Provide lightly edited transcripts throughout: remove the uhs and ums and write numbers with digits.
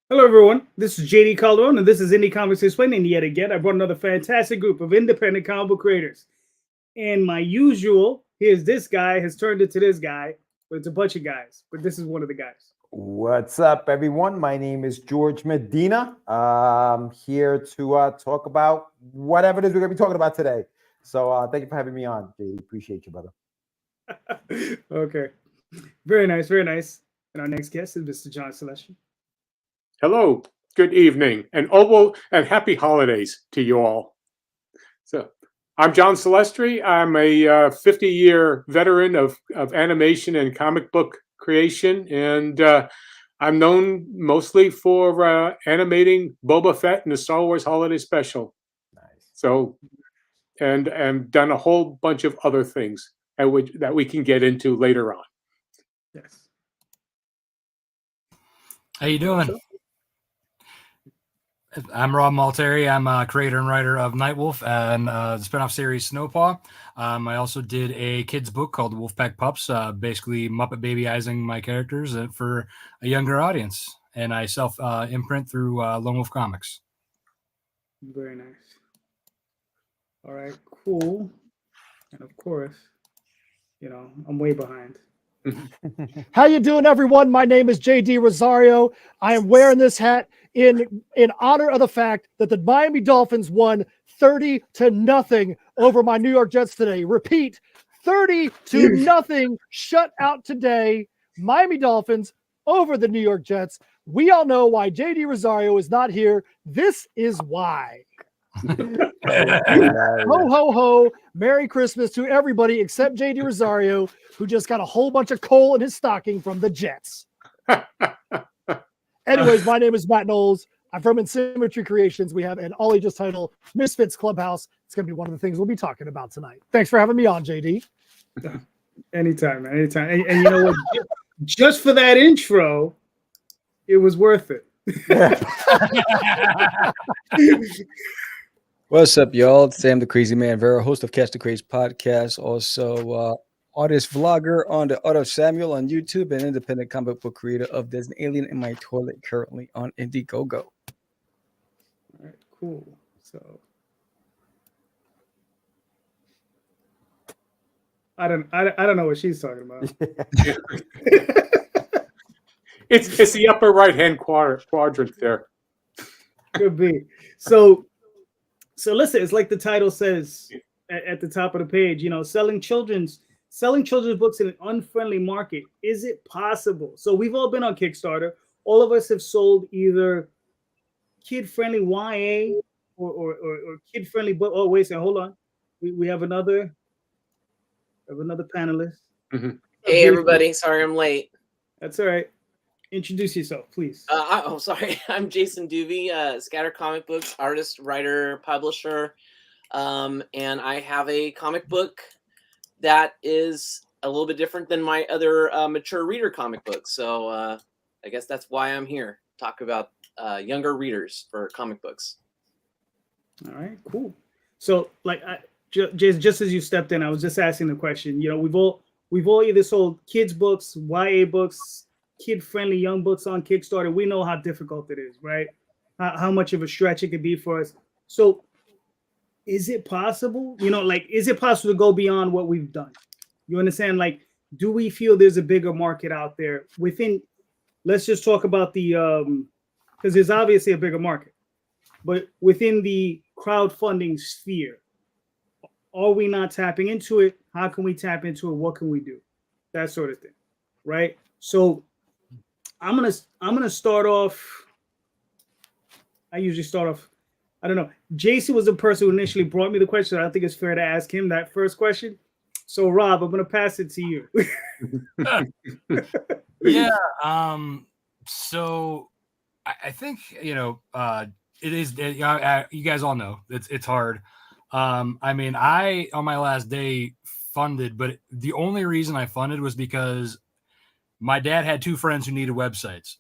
Hello, everyone. This is JD Calderon, and this is Indy Comics Explained. And yet again, I brought another fantastic group of independent comic book creators. And my usual, here's this guy, has turned into this guy, but it's a bunch of guys. But this is one of the guys. What's up, everyone? My name is Jorge Medina. I'm here to talk about whatever it is we're going to be talking about today. So thank you for having me on, JD. Appreciate you, brother. Okay. Very nice, very nice. And our next guest is Mr. John Celestri. Hello, good evening, and happy holidays to you all. So, I'm John Celestri. I'm a 50-year veteran of animation and comic book creation, and I'm known mostly for animating Boba Fett in the Star Wars Holiday Special. Nice. So, and done a whole bunch of other things that we can get into later on. Yes. How you doing? I'm Rob Multari. I'm a creator and writer of Nightwolf and the spinoff series Snowpaw. I also did a kids book called Wolfpack Pups, basically Muppet babyizing my characters for a younger audience. And I self-imprint through Lone Wolf Comics. Very nice. All right, cool. And of course, I'm way behind. How you doing, everyone? My name is JD Rosario. I am wearing this hat in honor of the fact that the Miami Dolphins won 30-0 over my New York Jets today. Repeat, 30-0 shut out today. Miami Dolphins over the New York Jets. We all know why JD Rosario is not here. This is why. Ho, ho, ho. Merry Christmas to everybody except JD Rosario, who just got a whole bunch of coal in his stocking from the Jets. Anyways, my name is Matt Knowles. I'm from Insymmetry Creations. We have an all ages title, Misfits Clubhouse. It's going to be one of the things we'll be talking about tonight. Thanks for having me on, JD. Anytime, man. Anytime. And you know what? Just for that intro, it was worth it. What's up, y'all? It's Sam the Crazy Man Vera, host of Catch the Craze podcast, also artist vlogger on the Art of Samuel on YouTube, and independent comic book creator of There's an Alien in My Toilet, currently on Indiegogo. All right, cool. So I don't know what she's talking about. It's the upper right-hand quadrant there. Could be. So listen, it's like the title says at the top of the page, selling children's books in an unfriendly market. Is it possible? So we've all been on Kickstarter. All of us have sold either kid-friendly YA or kid-friendly book. Oh, wait a second, hold on. We have another panelist. Mm-hmm. Hey, everybody. Sorry I'm late. That's all right. Introduce yourself, please. Sorry. I'm Jason Dube, Scatter Comic Books, artist, writer, publisher. And I have a comic book that is a little bit different than my other mature reader comic books. So I guess that's why I'm here. Talk about younger readers for comic books. All right, cool. So just as you stepped in, I was just asking the question, we've all either sold kids books, YA books, kid-friendly young books on Kickstarter. We know how difficult it is, right? How much of a stretch it could be for us. So is it possible? Is it possible to go beyond what we've done? You understand? Do we feel there's a bigger market out there within? Let's just talk about the because there's obviously a bigger market, but within the crowdfunding sphere, are we not tapping into it? How can we tap into it? What can we do? That sort of thing, right? So I'm gonna start off. I usually start off. I don't know. Jason was the person who initially brought me the question. I don't think it's fair to ask him that first question. So Rob, I'm gonna pass it to you. Yeah. So I think it is. You guys all know it's hard. I mean, I on my last day funded, but the only reason I funded was because my dad had two friends who needed websites,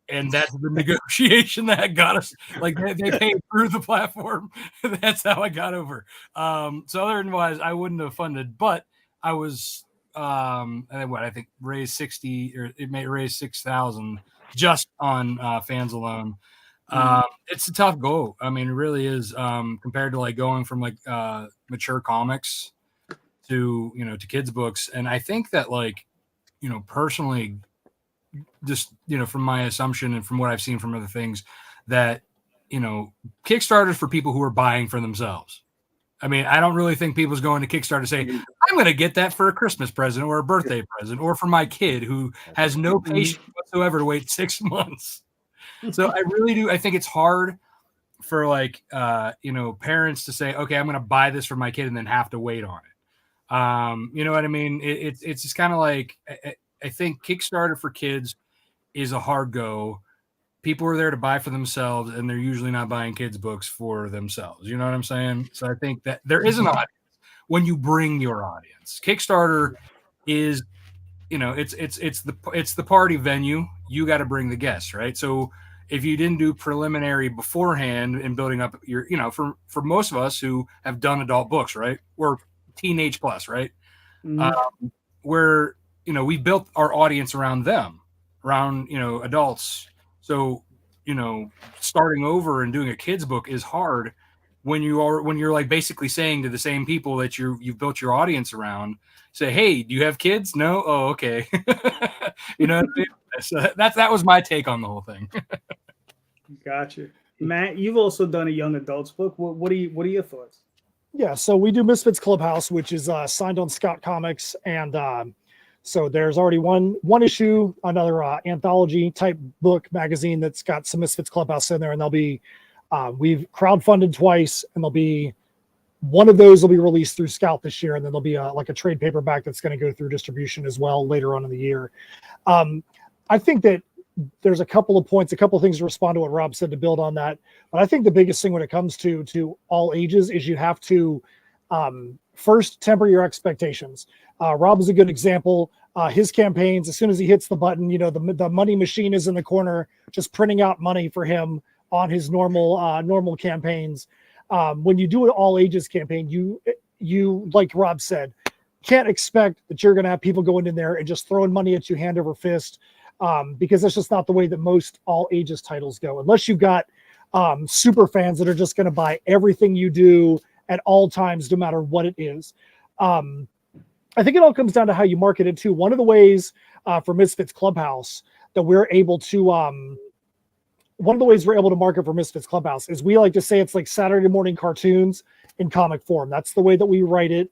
and that's the negotiation that got us. Like they paid through the platform. That's how I got over. So otherwise, I wouldn't have funded. But I was, I think raised 60, or it may raise 6,000 just on fans alone. It's a tough go. I mean, it really is, compared to like going from like mature comics to, you know, to kids books. And I think that, like, you know, personally, just, you know, from my assumption and from what I've seen from other things, that, you know, Kickstarters for people who are buying for themselves. I mean, I don't really think people's going to Kickstarter to say, I'm going to get that for a Christmas present or a birthday present or for my kid who has no patience whatsoever to wait 6 months. So I really do. I think it's hard for, like, you know, parents to say, okay, I'm going to buy this for my kid and then have to wait on it. You know what I mean? It's just kind of like, I think Kickstarter for kids is a hard go. People are there to buy for themselves, and they're usually not buying kids' books for themselves. You know what I'm saying? So I think that there is an audience when you bring your audience. Kickstarter is, you know, it's the party venue. You got to bring the guests, right? So if you didn't do preliminary beforehand and building up your, you know, for most of us who have done adult books, right, we're teenage plus, right, where, you know, we built our audience around them, around, you know, adults. So, you know, starting over and doing a kids book is hard when you're like basically saying to the same people that you've built your audience around, say, hey, do you have kids? No? Oh, okay. You know what I mean? So that was my take on the whole thing. Gotcha. Matt, you've also done a young adults book. What are your thoughts? Yeah, so we do Misfits Clubhouse, which is signed on Scout Comics, and so there's already one issue, another anthology type book magazine that's got some Misfits Clubhouse in there, and they'll be we've crowdfunded twice, and there'll be one of those will be released through Scout this year, and then there'll be like a trade paperback that's going to go through distribution as well later on in the year. I think that there's a couple of things to respond to what Rob said to build on that. But I think the biggest thing when it comes to all ages is you have to first temper your expectations. Rob is a good example. His campaigns, as soon as he hits the button, you know, the money machine is in the corner, just printing out money for him on his normal campaigns. When you do an all ages campaign, you like Rob said, can't expect that you're going to have people going in there and just throwing money at you hand over fist. Because that's just not the way that most all ages titles go. Unless you've got super fans that are just going to buy everything you do at all times, no matter what it is. I think it all comes down to how you market it too. One of the ways for Misfits Clubhouse that we're able to, market for Misfits Clubhouse is we like to say it's like Saturday morning cartoons in comic form. That's the way that we write it.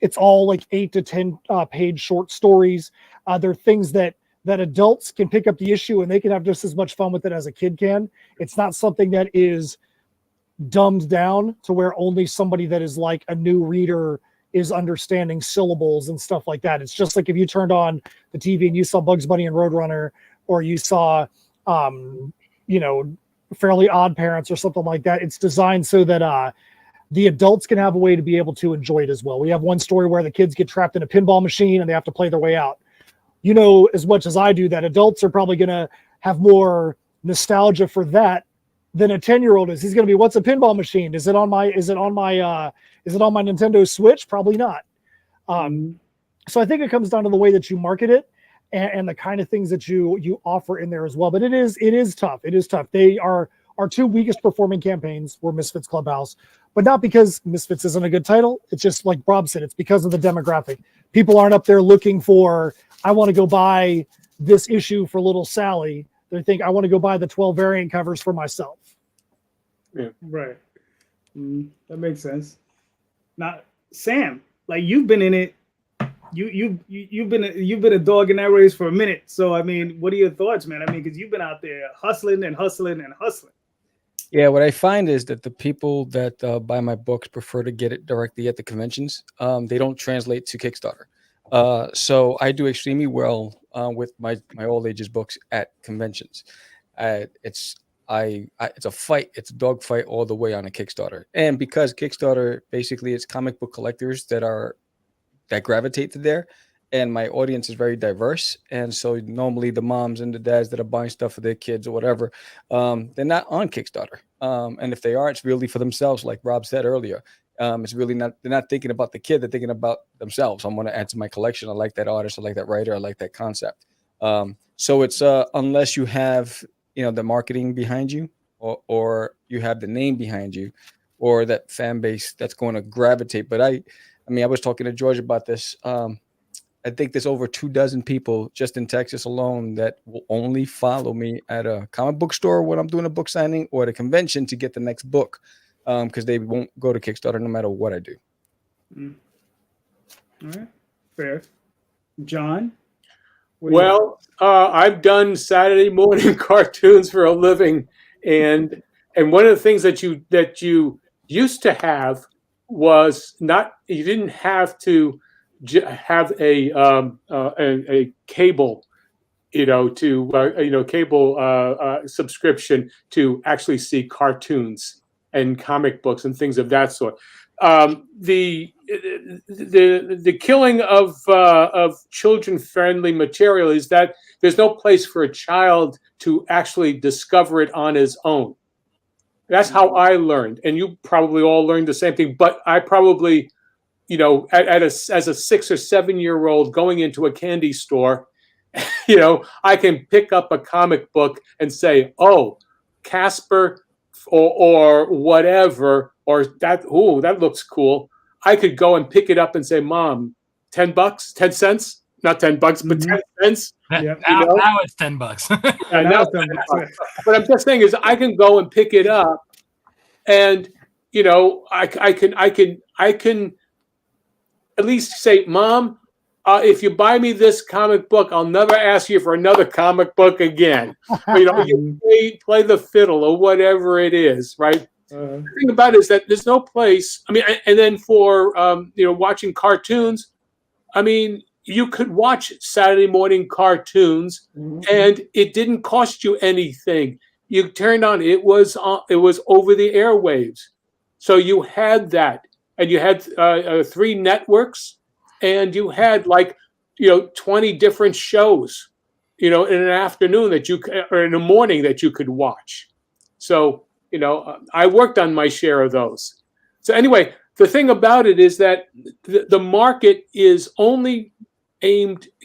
It's all like 8 to 10 page short stories. They're things that adults can pick up the issue and they can have just as much fun with it as a kid can. It's not something that is dumbed down to where only somebody that is like a new reader is understanding syllables and stuff like that. It's just like if you turned on the TV and you saw Bugs Bunny and Roadrunner, or you saw, you know, Fairly Odd Parents or something like that. It's designed so that the adults can have a way to be able to enjoy it as well. We have one story where the kids get trapped in a pinball machine and they have to play their way out. You know, as much as I do, that adults are probably going to have more nostalgia for that than a 10-year-old is. He's going to be, what's a pinball machine? Is it on my Nintendo Switch? Probably not. So I think it comes down to the way that you market it and the kind of things that you offer in there as well. But it is tough. It is tough. They are our two weakest performing campaigns were Misfits Clubhouse, but not because Misfits isn't a good title. It's just like Rob said, it's because of the demographic. People aren't up there looking for, I want to go buy this issue for little Sally. They think I want to go buy the 12 variant covers for myself. Yeah, right. That makes sense. Now, Sam, like you've been in it. You've been a dog in that race for a minute. So I mean, what are your thoughts, man? I mean, because you've been out there hustling and hustling and hustling. Yeah, what I find is that the people that buy my books prefer to get it directly at the conventions. They don't translate to Kickstarter. So I do extremely well with my all ages books at conventions. It's a fight. It's a dog fight all the way on a Kickstarter. And because Kickstarter basically it's comic book collectors that gravitate to there, and my audience is very diverse. And so normally the moms and the dads that are buying stuff for their kids or whatever, they're not on Kickstarter. And if they are, it's really for themselves, like Rob said earlier. It's really not, they're not thinking about the kid, they're thinking about themselves. I want to add to my collection. I like that artist, I like that writer, I like that concept. So it's unless you have the marketing behind you, or you have the name behind you, or that fan base that's going to gravitate. But I was talking to George about this. I think there's over 24 people just in Texas alone that will only follow me at a comic book store when I'm doing a book signing, or at a convention to get the next book, because they won't go to Kickstarter no matter what I do. All right, fair. John? Well, I've done Saturday morning cartoons for a living, and one of the things that you used to have was you didn't have to have a cable, cable subscription to actually see cartoons and comic books and things of that sort. The killing of children-friendly material is that there's no place for a child to actually discover it on his own. That's how I learned, and you probably all learned the same thing. But I probably, as a 6 or 7 year old going into a candy store, I can pick up a comic book and say, "Oh, Casper," or whatever, or that looks cool. I could go and pick it up and say, "Mom, $10, 10 cents, not $10, but 10 cents." Yeah. Now it's $10. Now it's $10. But I'm just saying is I can go and pick it up, and I can at least say, "Mom, if you buy me this comic book, I'll never ask you for another comic book again." You play the fiddle or whatever it is, right? The thing about it is that there's no place. And then for watching cartoons, you could watch Saturday morning cartoons, and it didn't cost you anything. You turned on it was over the airwaves, so you had that, and you had 3 networks, and you had 20 different shows, in an afternoon or in the morning that you could watch. So I worked on my share of those. So anyway, the thing about it is that the market is only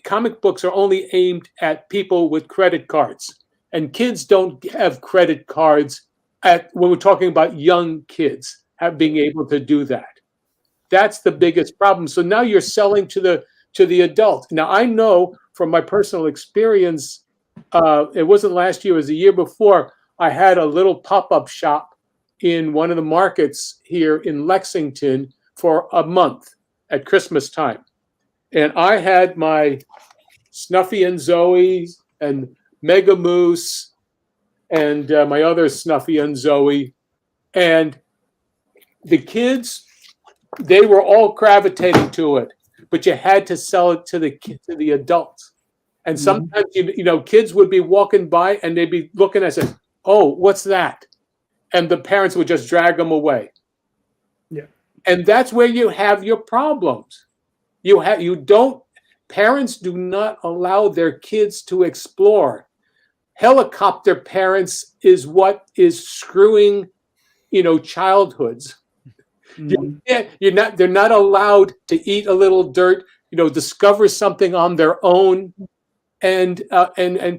comic books are only aimed at people with credit cards, and kids don't have credit cards when we're talking about young kids being able to do that. That's the biggest problem. So now you're selling to the adult. Now I know from my personal experience, it wasn't last year, it was the year before, I had a little pop-up shop in one of the markets here in Lexington for a month at Christmas time. And I had my Snuffy and Zoe and Mega Moose and my other Snuffy and Zoe. And the kids, they were all gravitating to it, but you had to sell it to the adults. And sometimes, kids would be walking by and they'd be looking and say, "Oh, what's that?" And the parents would just drag them away. Yeah. And that's where you have your problems. Parents do not allow their kids to explore. Helicopter parents is what is screwing, childhoods. They're not allowed to eat a little dirt, discover something on their own and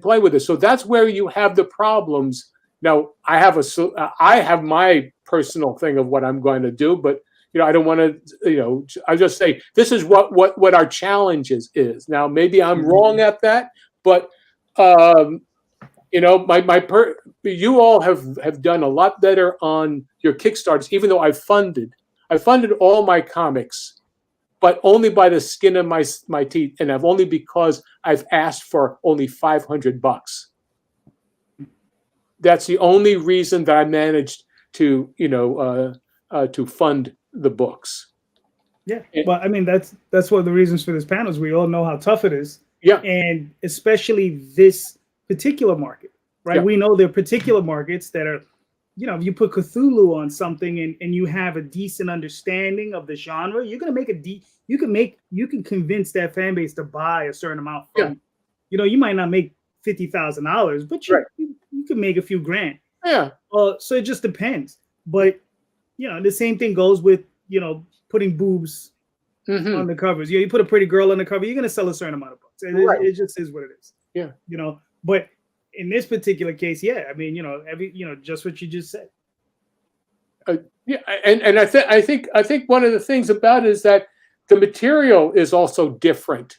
play with it. So that's where you have the problems. Now I have my personal thing of what I'm going to do, but I don't want to, I just say this is what our challenges is. Now maybe I'm wrong at that, but you all have done a lot better on your Kickstarters, even though I funded all my comics, but only by the skin of my teeth, and I've only because I've asked for only $500. That's the only reason that I managed to fund the books. Yeah, but that's one of the reasons for this panel is we all know how tough it is. Yeah, and especially this particular market, right? Yeah. We know there are particular markets that are, if you put Cthulhu on something and you have a decent understanding of the genre, you're gonna make you can convince that fan base to buy a certain amount from. Yeah. You might not make $50,000, but you can make a few grand. Yeah. So it just depends. But the same thing goes with putting boobs on the covers. You put a pretty girl on the cover, you're gonna sell a certain amount of books. And it just is what it is. Yeah. But in this particular case, yeah, I mean, just what you just said. Yeah, and I think one of the things about it is that the material is also different.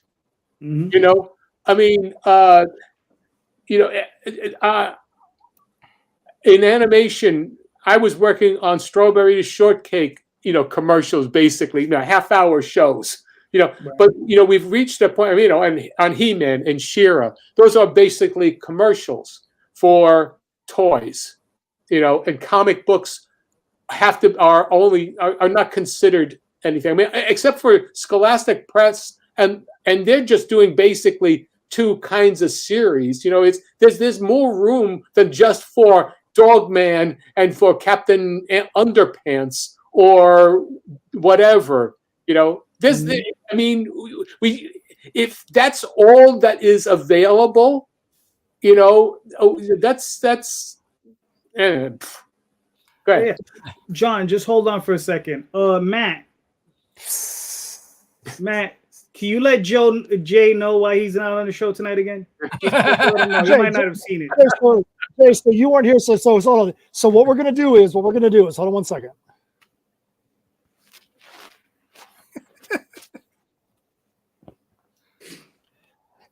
Mm-hmm. I mean, in animation, I was working on Strawberry Shortcake, commercials, basically, half-hour shows. Right. But we've reached a point, and on He-Man and She-Ra, those are basically commercials for toys, and comic books are not considered anything. I mean, except for Scholastic Press, and they're just doing basically two kinds of series. There's more room than just for Dogman and for Captain Underpants or whatever. I mean, if that's all that is available, that's. Go ahead. Yeah. John, just hold on for a second. Matt, can you let Jay know why he's not on the show tonight again? Just let him know. He might not have seen it. Okay, so you weren't here, so what we're gonna do is hold on one second.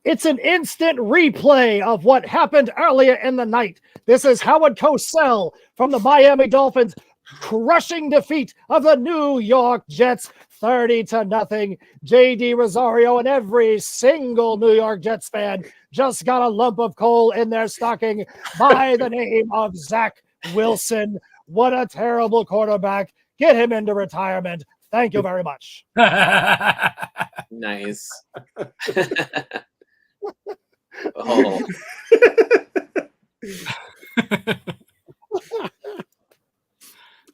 It's an instant replay of what happened earlier in the night. This is Howard Cosell from the Miami Dolphins crushing defeat of the New York Jets, 30-0. JD Rosario and every single New York Jets fan just got a lump of coal in their stocking by the name of Zach Wilson. What a terrible quarterback. Get him into retirement. Thank you very much. Nice. Oh.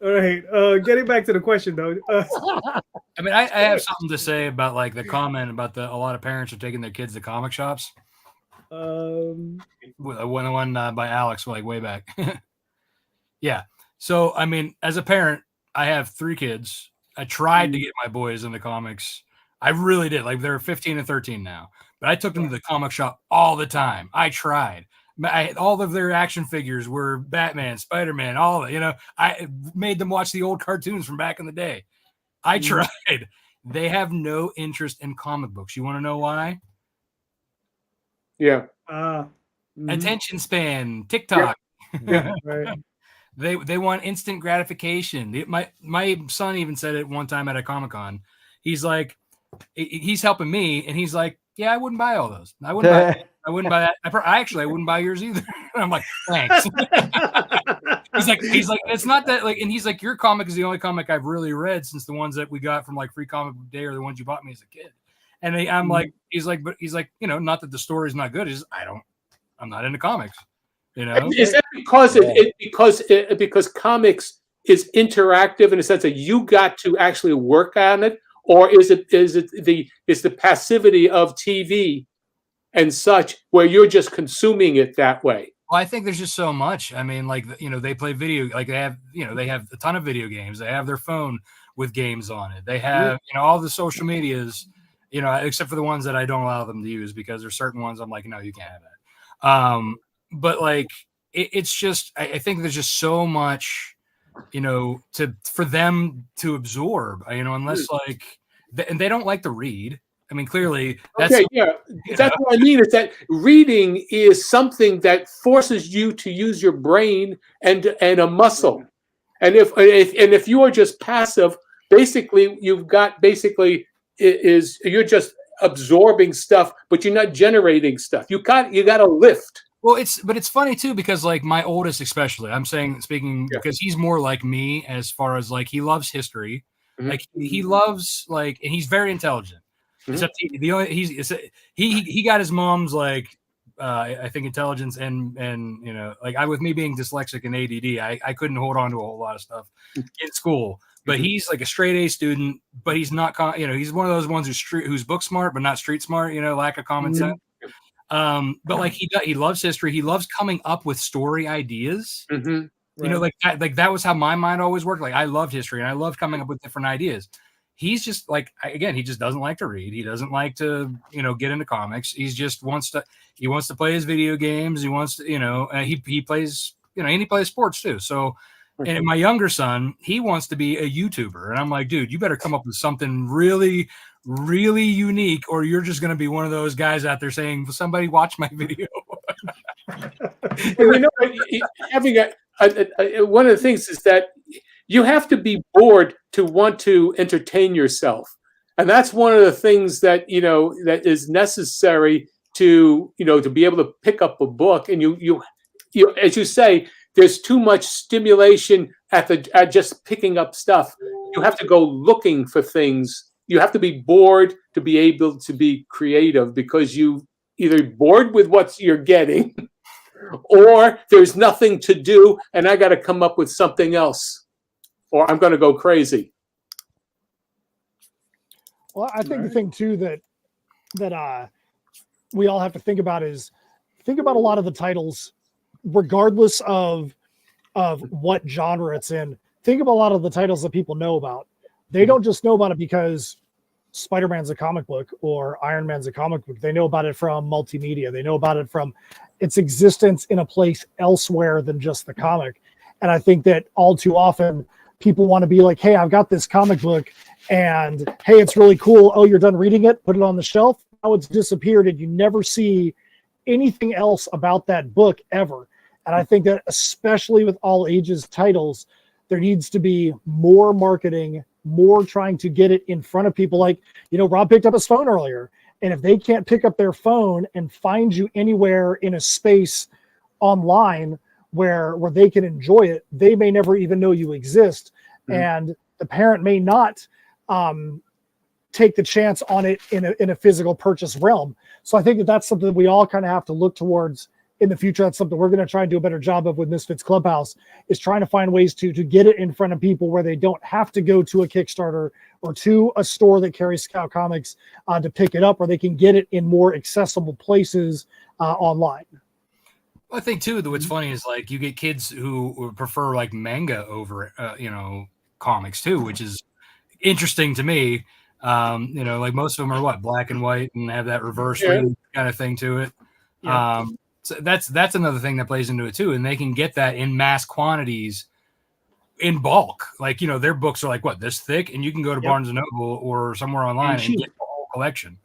All right. Getting back to the question, though. I mean, I have something to say about like the comment about a lot of parents are taking their kids to comic shops. One by Alex, like way back. Yeah. So, I mean, as a parent, I have 3 kids. I tried to get my boys into comics. I really did. Like, they're 15 and 13 now. But I took them to the comic shop all the time. I tried. All of their action figures were Batman, Spider-Man, all of it. I made them watch the old cartoons from back in the day. I tried. They have no interest in comic books. You want to know why? Yeah. Attention span, TikTok. Yeah. Right. They want instant gratification. My son even said it one time at a Comic-Con. He's like, he's helping me, and he's like, yeah, I wouldn't buy all those. I wouldn't buy that. I wouldn't buy yours either. I'm like, thanks. he's like, it's not that like, and he's like, your comic is the only comic I've really read since the ones that we got from like Free Comic Book Day or the ones you bought me as a kid. And I'm like, he's like, not that the story's not good. I'm not into comics. Is that because comics is interactive in a sense that you got to actually work on it? Or is the passivity of TV and such where you're just consuming it that way? Well, I think there's just so much. I mean, like, they play they have a ton of video games. They have their phone with games on it. They have, all the social medias, except for the ones that I don't allow them to use because there's certain ones I'm like, no, you can't have that. But like, it's just, I think there's just so much, for them to absorb, unless and they don't like to read. I mean, clearly that's okay. Yeah. That's what I mean is that reading is something that forces you to use your brain and a muscle. And if you are just passive, basically you're just absorbing stuff, but you're not generating stuff. You got to lift. Well, it's funny too, because like my oldest, especially, speaking because he's more like me as far as like, he loves history. Mm-hmm. Like he loves and he's very intelligent. Mm-hmm. Except he got his mom's like, I think intelligence and with me being dyslexic and ADD, I couldn't hold on to a whole lot of stuff in school. But he's like a straight A student, but he's not, he's one of those ones who's book smart, but not street smart, lack of common sense. But like he loves history. He loves coming up with story ideas. Mm-hmm. Right. Like that was how my mind always worked. Like I loved history and I loved coming up with different ideas. he's just like, again, he just doesn't like to read. He doesn't like to, get into comics. He wants to play his video games. He wants to, he plays, and he plays sports too. So, and my younger son, he wants to be a YouTuber. And I'm like, dude, you better come up with something really, really unique, or you're just going to be one of those guys out there saying, somebody watch my video. Having one of the things is that you have to be bored to want to entertain yourself. And that's one of the things that, that is necessary to, to be able to pick up a book. And you, as you say, there's too much stimulation at just picking up stuff. You have to go looking for things. You have to be bored to be able to be creative, because you either bored with what you're getting or there's nothing to do and I got to come up with something else, or I'm going to go crazy. Well, I think the thing too that we all have to think about is a lot of the titles, regardless of what genre it's in. Think about a lot of the titles that people know about. They don't just know about it because Spider-Man's a comic book or Iron Man's a comic book. They know about it from multimedia. They know about it from its existence in a place elsewhere than just the comic. And I think that all too often people want to be like, hey, I've got this comic book and hey, it's really cool. Oh, you're done reading it? Put it on the shelf. Now it's disappeared and you never see anything else about that book ever. And I think that especially with all ages titles, there needs to be more marketing, more trying to get it in front of people. Like, Rob picked up his phone earlier. And if they can't pick up their phone and find you anywhere in a space online where they can enjoy it, they may never even know you exist. Mm-hmm. And the parent may not take the chance on it in a physical purchase realm. So I think that that's something that we all kind of have to look towards in the future. That's something we're going to try and do a better job of with Misfits Clubhouse, is trying to find ways to get it in front of people where they don't have to go to a Kickstarter or to a store that carries Scout Comics to pick it up, or they can get it in more accessible places online. I think too that what's funny is like you get kids who prefer like manga over comics too, which is interesting to me. Like most of them are black and white and have that reverse reading kind of thing to it. Yeah. So that's another thing that plays into it too, and they can get that in mass quantities, in bulk. Like their books are like this thick, and you can go to Barnes and Noble or somewhere online and get the whole collection.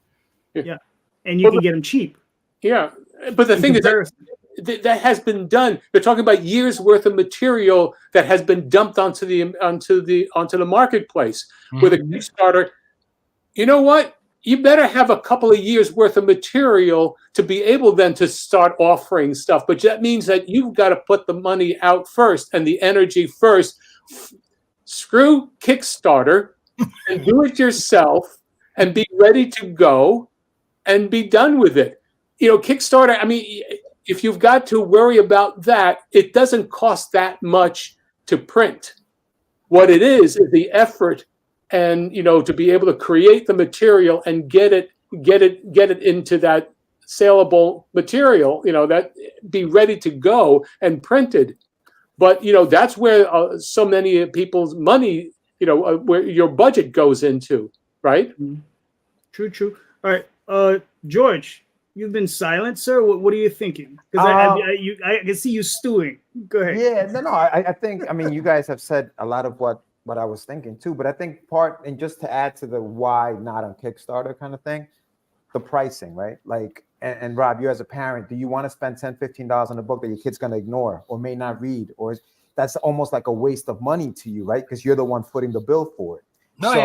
Yeah, and you can get them cheap. Yeah, but the thing is that has been done. They're talking about years worth of material that has been dumped onto the marketplace with a Kickstarter. You know what? You better have a couple of years worth of material to be able then to start offering stuff. But that means that you've got to put the money out first and the energy first. Screw Kickstarter and do it yourself and be ready to go and be done with it. Kickstarter, I mean, if you've got to worry about that, it doesn't cost that much to print. What it is the effort and to be able to create the material and get it into that saleable material, that be ready to go and printed. But that's where so many people's money, where your budget goes into, right? True. All right, George, you've been silent, sir. What are you thinking? Because I can see you stewing. Go ahead. Yeah, no. I think you guys have said a lot of what I was thinking too, but I think and just to add to the why not on Kickstarter kind of thing, the pricing, right? Like, and Rob, you as a parent, do you want to spend $10, $15 on a book that your kid's going to ignore or may not read, or that's almost like a waste of money to you, right? Because you're the one footing the bill for it. No, so,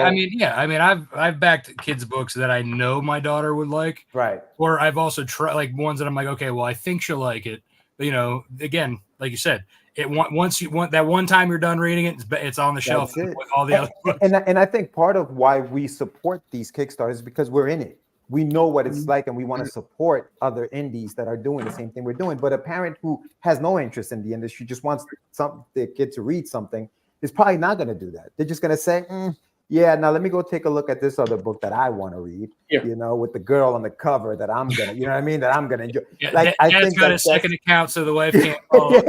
I've backed kids' books that I know my daughter would like, right? Or I've also tried like ones that I'm like, okay, well, I think she'll like it, but again, like you said, once you want that one time you're done reading it, it's on the shelf with all the other books. And I think part of why we support these Kickstarters is because we're in it. We know what it's like, and we want to support other indies that are doing the same thing we're doing. But a parent who has no interest in the industry, just wants their kid to read something, is probably not going to do that. They're just going to say, yeah, now let me go take a look at this other book that I want to read, with the girl on the cover that I'm going to, that I'm going to enjoy. Yeah, like, I think got a second account so the wife can't follow.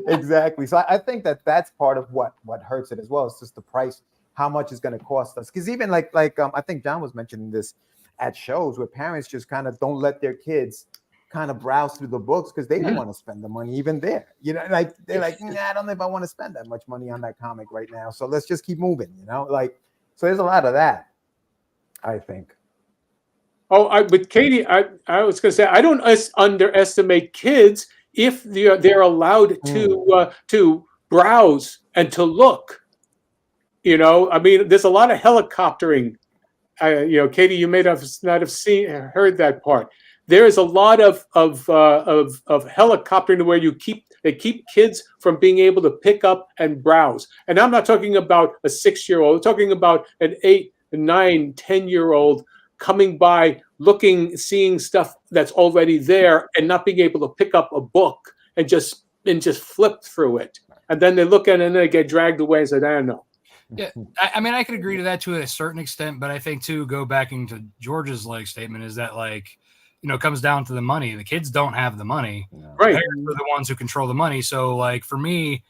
Exactly. So I think that's part of what hurts it as well. It's just the price how much it's going to cost us. Because even like I think John was mentioning this at shows where parents just kind of don't let their kids kind of browse through the books because they don't want to spend the money even there. You know, like they're like, nah, I don't know if I want to spend that much money on that comic right now. So let's just keep moving, you know, like, so there's a lot of that, I think. Oh, but Katie, I was going to say, I don't underestimate kids if they're allowed to browse and to look. You know, I mean, there's a lot of helicoptering. You know, Katie, you may not have heard that part. There is a lot of helicoptering where they keep kids from being able to pick up and browse. And I'm not talking about a 6-year-old. I'm talking about an 8, 9, 10-year-old coming by, looking, seeing stuff that's already there, and not being able to pick up a book and just flip through it. And then they look at it and they get dragged away and say, I don't know. Yeah, I mean, I could agree to that to a certain extent, but I think too, go back into George's statement is that you know, it comes down to the money. The kids don't have the money. Right. The parents are the ones who control the money. So for me,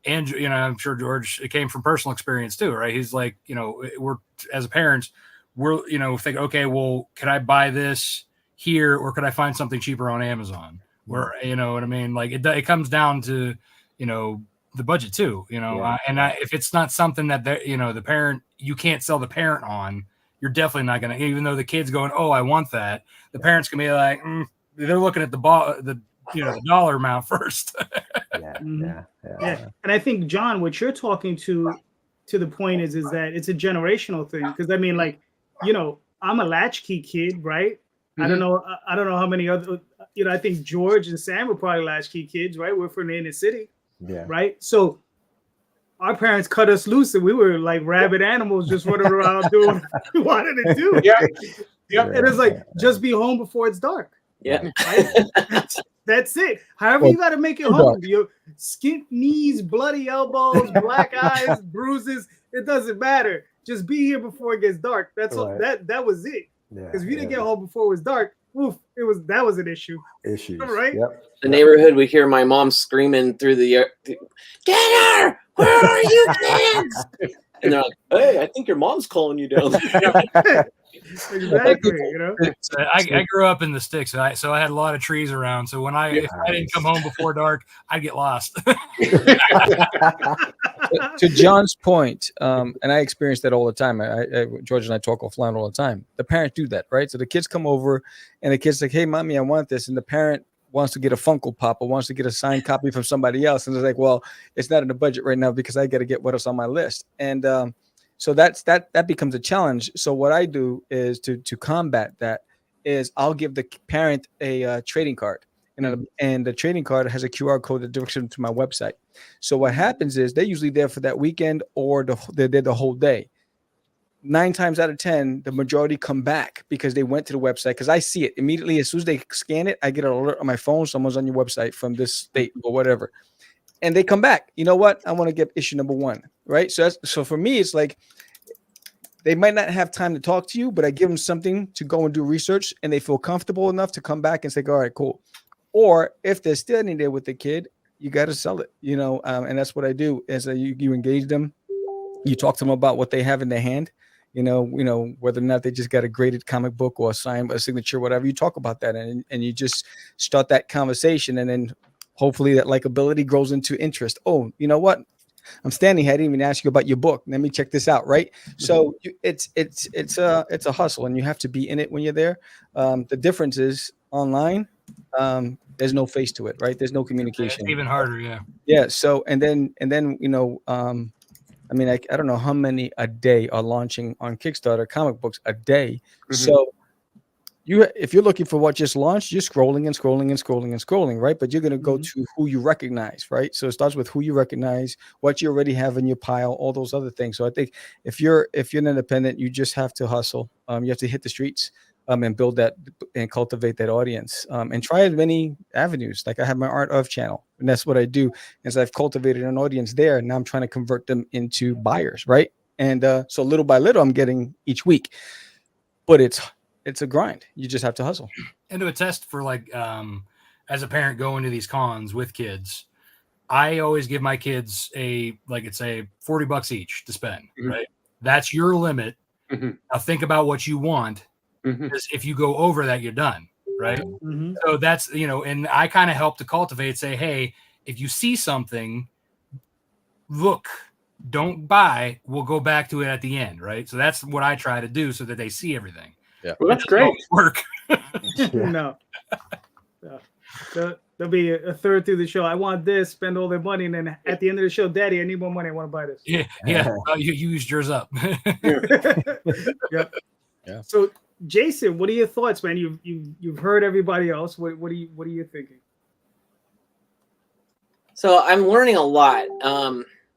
and you know, I'm sure George, it came from personal experience too, right? He's like, you know, we're as parents, we're, you know, think, okay, well, could I buy this here or could I find something cheaper on Amazon? Where, you know what I mean? Like it comes down to, you know, the budget too, you know, if it's not something that you know, the parent, you can't sell the parent on, you're definitely not going to, even though the kid's going, oh, I want that. The parents can be like, they're looking at the dollar amount first. Yeah. And I think, John, what you're talking to the point is that it's a generational thing. Because I mean, like, you know, I'm a latchkey kid, right? Mm-hmm. I don't know how many other, you know, I think George and Sam were probably latchkey kids, right? We're from the inner city, right? So our parents cut us loose and we were like rabid animals just running around doing what we wanted to do. Yeah. And it's like, just be home before it's dark. Yeah. Right? That's it. However, you got to make it home. Your skint knees, bloody elbows, black eyes, bruises. It doesn't matter. Just be here before it gets dark. That's all. That was it. Because if you didn't get home before it was dark, that was an issue. Right? Yep. The neighborhood, we hear my mom screaming through the get her! Where are you kids? And they're like, hey, I think your mom's calling you down there. Exactly, you know. I grew up in the sticks, so I had a lot of trees around. So if I didn't come home before dark, I'd get lost. To John's point, and I experience that all the time. George and I talk offline all the time. The parents do that, right? So the kids come over, and the kid's like, "Hey, mommy, I want this," and the parent wants to get a Funko Pop or wants to get a signed copy from somebody else, and they're like, "Well, it's not in the budget right now because I got to get what else on my list." And so that becomes a challenge. So what I do is to combat that is I'll give the parent a trading card, and the trading card has a QR code that directs them to my website. So what happens is they're usually there for that weekend or they're there the whole day. 9 times out of 10, the majority come back because they went to the website, because I see it immediately. As soon as they scan it, I get an alert on my phone. Someone's on your website from this state or whatever. And they come back. You know what? I want to get issue number 1, right? So for me, it's like they might not have time to talk to you, but I give them something to go and do research, and they feel comfortable enough to come back and say, all right, cool. Or if they're standing there with the kid, you got to sell it, you know, and that's what I do is you engage them. You talk to them about what they have in their hand, you know, whether or not they just got a graded comic book or a signature, whatever. You talk about that, and you just start that conversation, and then hopefully that likability grows into interest. Oh, you know what? I'm standing here. I didn't even ask you about your book. Let me check this out. Right. So it's a hustle, and you have to be in it when you're there. The difference is online. There's no face to it, right? There's no communication. It's even harder. Yeah. Yeah. So, and then, you know, I mean, I don't know how many a day are launching on Kickstarter comic books a day. Mm-hmm. So if you're looking for what just launched, you're scrolling and scrolling and scrolling and scrolling, right? But you're going to go to who you recognize, right? So it starts with who you recognize, what you already have in your pile, all those other things. So I think if you're an independent, you just have to hustle. You have to hit the streets and build that and cultivate that audience, and try as many avenues. Like I have my Art of channel, and that's what I do. Is I've cultivated an audience there, and now I'm trying to convert them into buyers, right? And so little by little, I'm getting each week, but it's a grind. You just have to hustle. And to attest for as a parent going to these cons with kids, I always give my kids it's $40 each to spend, right? That's your limit. Mhm. Now think about what you want. Mhm. Because if you go over that, you're done, right? Mhm. So that's, and I kind of help to cultivate, say, hey, if you see something, look, don't buy. We'll go back to it at the end, right? So that's what I try to do so that they see everything. Yeah. Well, that's It doesn't great. always work. No. There'll be a third through the show. I want this, spend all their money, and then at the end of the show, Daddy, I need more money. I want to buy this. Yeah. You used yours up. Yep. Yeah. So, Jason, what are your thoughts, man? You've heard everybody else. What are you thinking? So I'm learning a lot.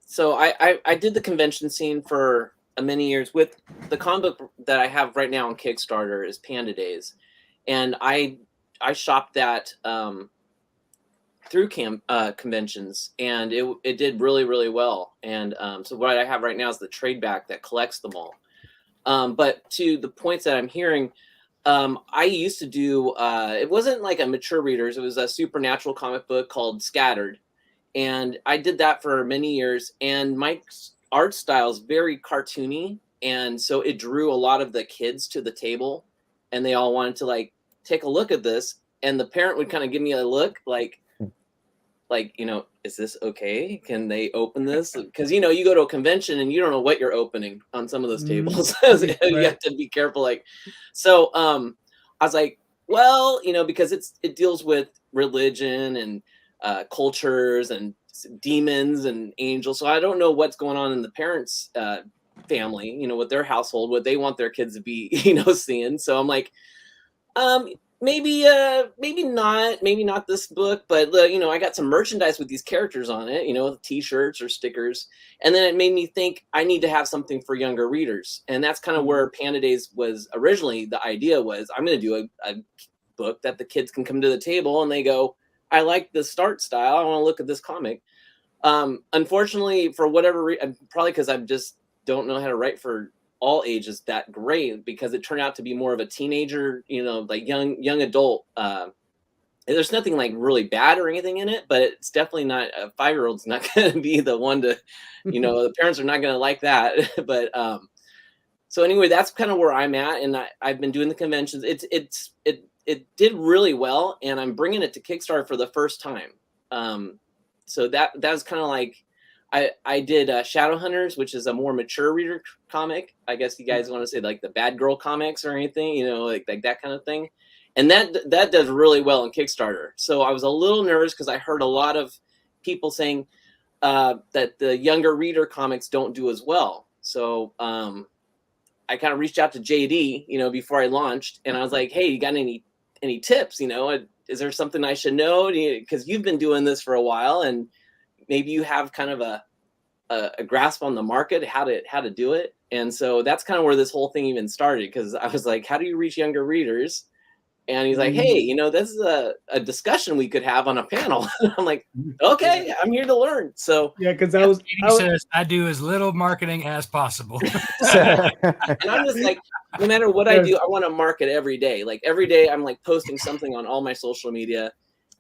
So I did the convention scene for many years with the comic book that I have right now on Kickstarter is Panda Days, and I shopped that through conventions, and it did really, really well. And so what I have right now is the trade back that collects them all. But to the points that I'm hearing, I used to do it wasn't like a mature readers, it was a supernatural comic book called Scattered. And I did that for many years, and my art style is very cartoony, and so it drew a lot of the kids to the table, and they all wanted to like take a look at this, and the parent would kind of give me a look like is this okay? Can they open this? Because you go to a convention and you don't know what you're opening on some of those tables. You have to be careful. So I was like, well, because it deals with religion and cultures and demons and angels. So I don't know what's going on in the parents' family, with their household, what they want their kids to be, seeing. So I'm like, maybe not this book, but I got some merchandise with these characters on it, t-shirts or stickers. And then it made me think I need to have something for younger readers. And that's kind of where Panda Days was originally. The idea was I'm going to do a book that the kids can come to the table and they go, I like the start style. I want to look at this comic. Unfortunately, for whatever reason, probably because I just don't know how to write for all ages that great, because it turned out to be more of a teenager, like young adult. There's nothing like really bad or anything in it, but it's definitely not a 5-year-old's not going to be the one to, the parents are not going to like that. But so anyway, that's kind of where I'm at, and I've been doing the conventions. It did really well, and I'm bringing it to Kickstarter for the first time. So that was kind of like, I did Shadowhunters, which is a more mature reader comic. I guess you guys want to say like the Bad Girl comics or anything, like that kind of thing. And that does really well in Kickstarter. So I was a little nervous because I heard a lot of people saying that the younger reader comics don't do as well. So I kind of reached out to JD, before I launched, and I was like, hey, you got any tips? Is there something I should know? Because you've been doing this for a while, and maybe you have kind of a grasp on the market, how to do it. And so that's kind of where this whole thing even started, because I was like, how do you reach younger readers? And he's like, hey, this is a discussion we could have on a panel. I'm like, okay, I'm here to learn. So yeah, because says I do as little marketing as possible. And I'm just like, no matter what I do, I want to market every day. Like every day I'm like posting something on all my social media,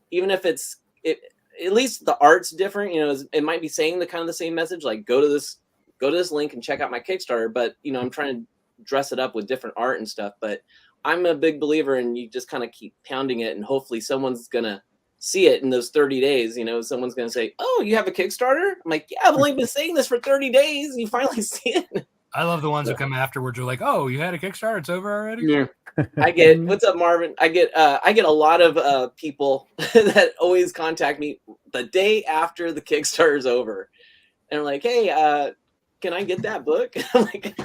even if at least the art's different, it might be saying the kind of the same message, like go to this link and check out my Kickstarter. But, I'm trying to dress it up with different art and stuff. But I'm a big believer in you just kind of keep pounding it, and hopefully someone's going to see it in those 30 days. Someone's going to say, oh, you have a Kickstarter? I'm like, yeah, I've only been saying this for 30 days. And you finally see it. I love the ones who come afterwards. You're like, oh, you had a Kickstarter? It's over already? Yeah. I get, what's up, Marvin? I get a lot of people that always contact me the day after the Kickstarter's over. And I'm like, hey, can I get that book? I'm like,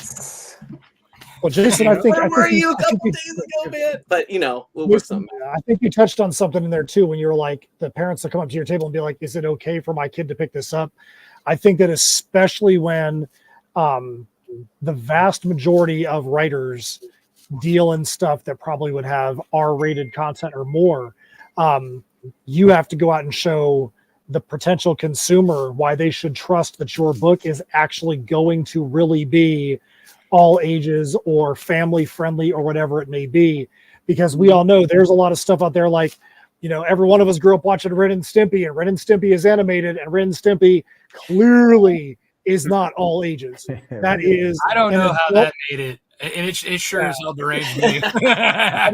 well, Jason, I think where were you a couple days ago, man? But we'll work something. I think you touched on something in there too, when you were like, the parents will come up to your table and be like, is it okay for my kid to pick this up? I think that especially when the vast majority of writers deal in stuff that probably would have R-rated content or more, you have to go out and show the potential consumer why they should trust that your book is actually going to really be all ages or family friendly or whatever it may be. Because we all know there's a lot of stuff out there, like, every one of us grew up watching Ren and Stimpy, and Ren and Stimpy is animated, and Ren and Stimpy clearly is not all ages. That is. I don't an know how adult- that made it. And it sure as hell deranged me. I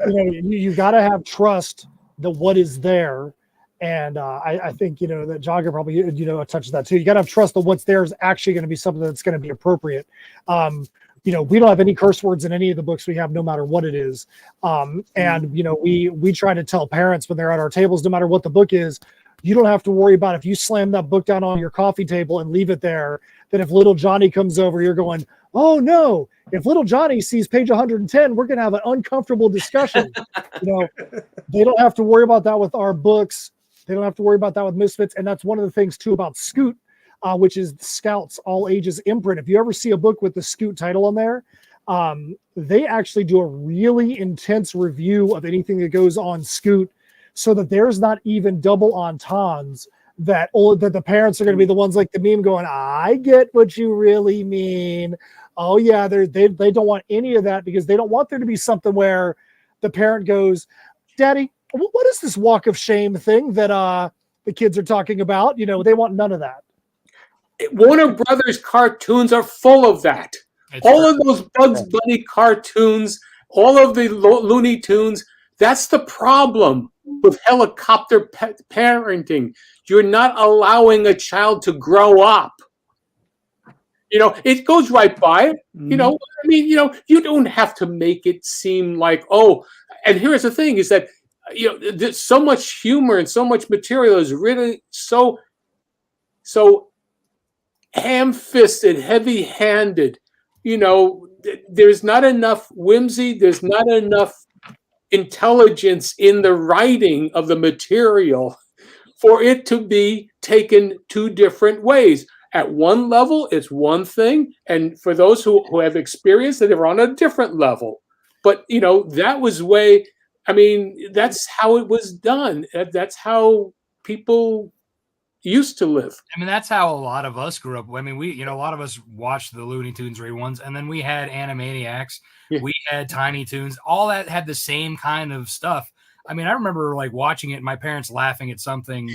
mean, you got to have trust that what is there. And I think, that Jogger probably, touches that too. You got to have trust that what's there is actually going to be something that's going to be appropriate. We don't have any curse words in any of the books we have, no matter what it is. And we try to tell parents when they're at our tables, no matter what the book is, you don't have to worry about if you slam that book down on your coffee table and leave it there, that if little Johnny comes over, you're going, oh no, if little Johnny sees page 110, we're going to have an uncomfortable discussion. They don't have to worry about that with our books. They don't have to worry about that with Misfits. And that's one of the things too about Scoot, which is the Scouts All Ages imprint. If you ever see a book with the Scoot title on there, they actually do a really intense review of anything that goes on Scoot, so that there's not even double entendres that the parents are going to be the ones like the meme going, I get what you really mean. Oh yeah, they don't want any of that, because they don't want there to be something where the parent goes, Daddy, what is this walk of shame thing that the kids are talking about? They want none of that. Warner Brothers cartoons are full of that. All of those Bugs Bunny cartoons, all of the Looney Tunes, that's the problem with helicopter parenting. You're not allowing a child to grow up. It goes right by. You don't have to make it seem like, oh, and here's the thing is that, there's so much humor and so much material is really so ham-fisted, heavy-handed. There's not enough whimsy. There's not enough intelligence in the writing of the material for it to be taken two different ways. At one level, it's one thing, and for those who have experienced it, they're on a different level. But that was that's how it was done. That's how people used to live. That's how a lot of us grew up. A lot of us watched the Looney Tunes reruns, and then we had Animaniacs. Yeah. We had Tiny Toons. All that had the same kind of stuff. I remember watching it and my parents laughing at something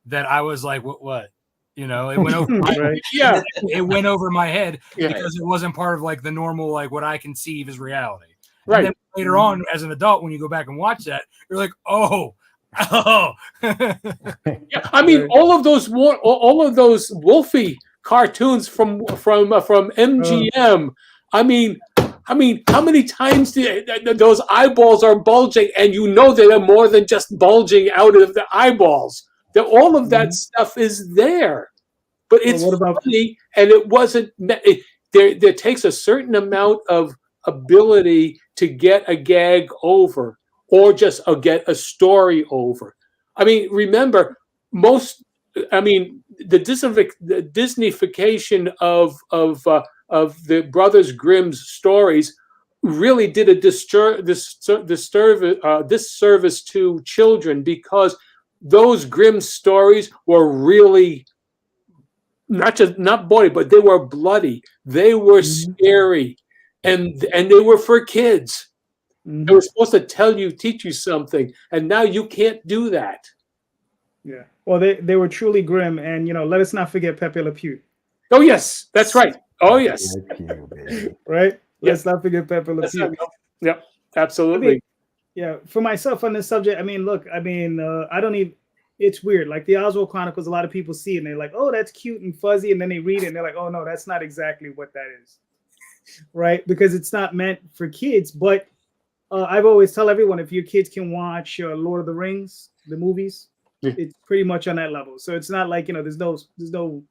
that I was like, what? It went over my head. Yeah. It went over my head because it wasn't part of the normal, what I conceive as reality. Right. And then later on, as an adult, when you go back and watch that, you're like, oh. Yeah, all of those Wolfie cartoons from MGM. How many times those eyeballs are bulging, and they're more than just bulging out of the eyeballs. That all of that stuff is there, but it's funny, and it wasn't. There takes a certain amount of ability to get a gag over, or just get a story over. Remember, the Disneyfication of the Brothers Grimm's stories really did a disservice to children, because those Grimm stories were really not bloody, but they were bloody. They were scary, and they were for kids. They were supposed to teach you something, and now you can't do that. Yeah. Well, they were truly grim, and let us not forget Pepe Le Pew. Oh yes, that's right. Oh yes. Right. Let's not forget Pepe Le Pew. Yep. Absolutely. For myself on this subject, I don't even. It's weird. Like the Oswald Chronicles, a lot of people see it and they're like, "Oh, that's cute and fuzzy," and then they read it and they're like, "Oh no, that's not exactly what that is." Right? Because it's not meant for kids, but. I've always tell everyone, if your kids can watch Lord of the Rings, the movies, it's pretty much on that level. So it's not like there's no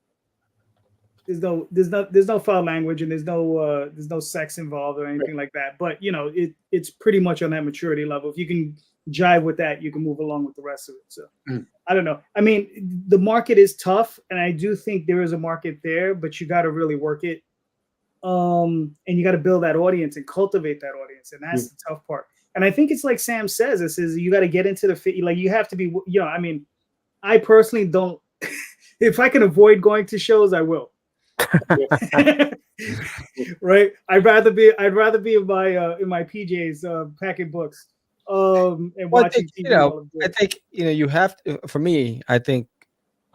foul language and there's no sex involved or anything like that. But it's pretty much on that maturity level. If you can jive with that, you can move along with the rest of it. So I don't know. The market is tough, and I do think there is a market there, but you got to really work it. And you got to build that audience and cultivate that audience, and that's the tough part. And I think it's like Sam says, you got to get into you have to be, I personally don't. If I can avoid going to shows, I will. Right? I'd rather be in my PJs packing books and watching TV. I think you have to, for me, I think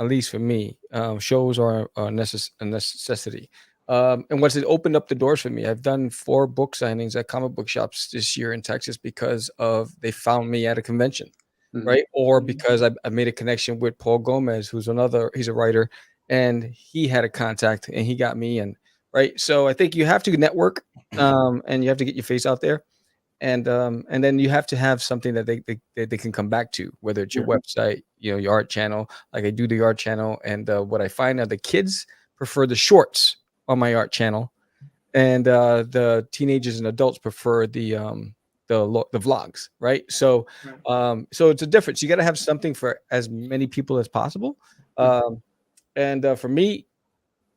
at least for me, shows are a necessity. And what's it opened up the doors for me? I've done 4 book signings at comic book shops this year in Texas because of they found me at a convention, right? Or because I made a connection with Paul Gomez, he's a writer, and he had a contact and he got me in, right? So I think you have to network, and you have to get your face out there. And then you have to have something that they can come back to, whether it's your website, your art channel. Like I do the art channel, and what I find are the kids prefer the shorts on my art channel, and the teenagers and adults prefer the vlogs, right? So so it's a difference. You got to have something for as many people as possible. And for me,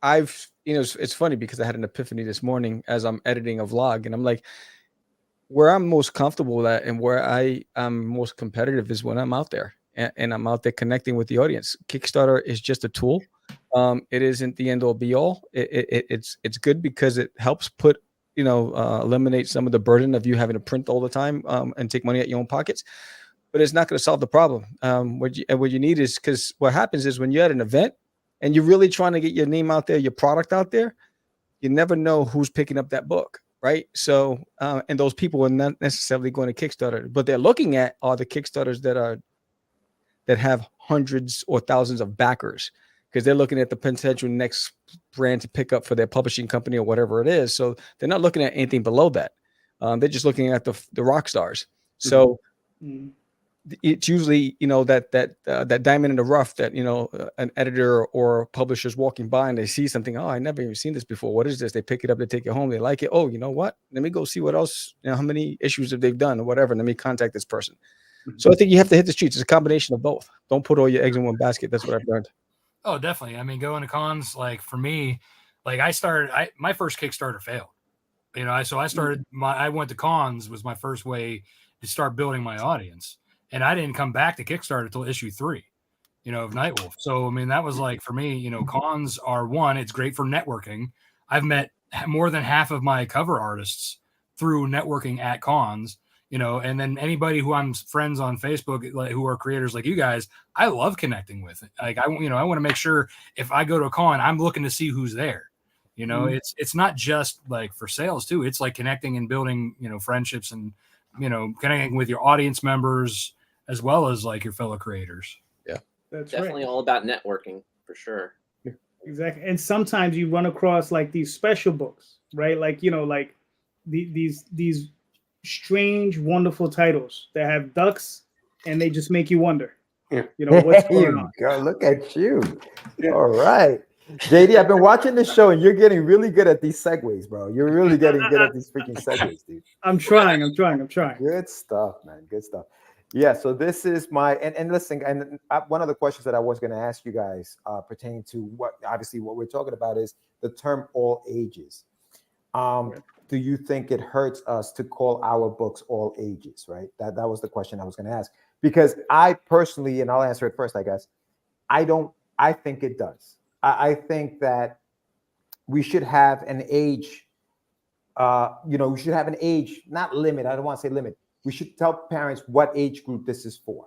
it's funny because I had an epiphany this morning as I'm editing a vlog, and I'm like, where I'm most comfortable at and where I'm most competitive is when I'm out there and I'm out there connecting with the audience. Kickstarter is just a tool. It isn't the end all be all. It's good because it helps eliminate some of the burden of you having to print all the time and take money out your own pockets, but it's not going to solve the problem. What you need is, because what happens is when you're at an event and you're really trying to get your name out there, your product out there, you never know who's picking up that book. Right. So, and those people are not necessarily going to Kickstarter, but they're looking at are the Kickstarters that have hundreds or thousands of backers, because they're looking at the potential next brand to pick up for their publishing company or whatever it is. So they're not looking at anything below that. They're just looking at the rock stars. So it's usually, that diamond in the rough that, an editor or publisher's walking by and they see something. Oh, I never even seen this before. What is this? They pick it up, they take it home. They like it. Oh, you know what? Let me go see what else, how many issues have they done or whatever. Let me contact this person. So I think you have to hit the streets. It's a combination of both. Don't put all your eggs in one basket. That's what I've learned. Oh, definitely. I mean, going to cons, like for me, like my first Kickstarter failed, so I went to cons was my first way to start building my audience. And I didn't come back to Kickstarter until issue 3, of Nightwolf. So, I mean, that was like, for me, cons are one, it's great for networking. I've met more than half of my cover artists through networking at cons, and then anybody who I'm friends on Facebook, like, who are creators like you guys, I love connecting with. Like, I want to make sure if I go to a con, I'm looking to see who's there. It's not just like for sales too. It's like connecting and building, friendships and, connecting with your audience members, as well as like your fellow creators. Yeah, that's Definitely right. all about networking for sure. Exactly. And sometimes you run across like these special books, right? Like, like these strange, wonderful titles that have ducks and they just make you wonder, what's going on. Go, look at you. All right. JD, I've been watching this show and you're getting really good at these segues, bro. You're really getting good at these freaking segues, dude. I'm trying. Good stuff, man. Good stuff. Yeah, so this is my and listen, and one of the questions that I was going to ask you guys pertaining to what we're talking about is the term all ages. Do you think it hurts us to call our books all ages, right? That was the question I was going to ask, because I personally, and I'll answer it first, I guess, I think it does. I think that we should have an age, we should have an age, not limit. I don't want to say limit. We should tell parents what age group this is for.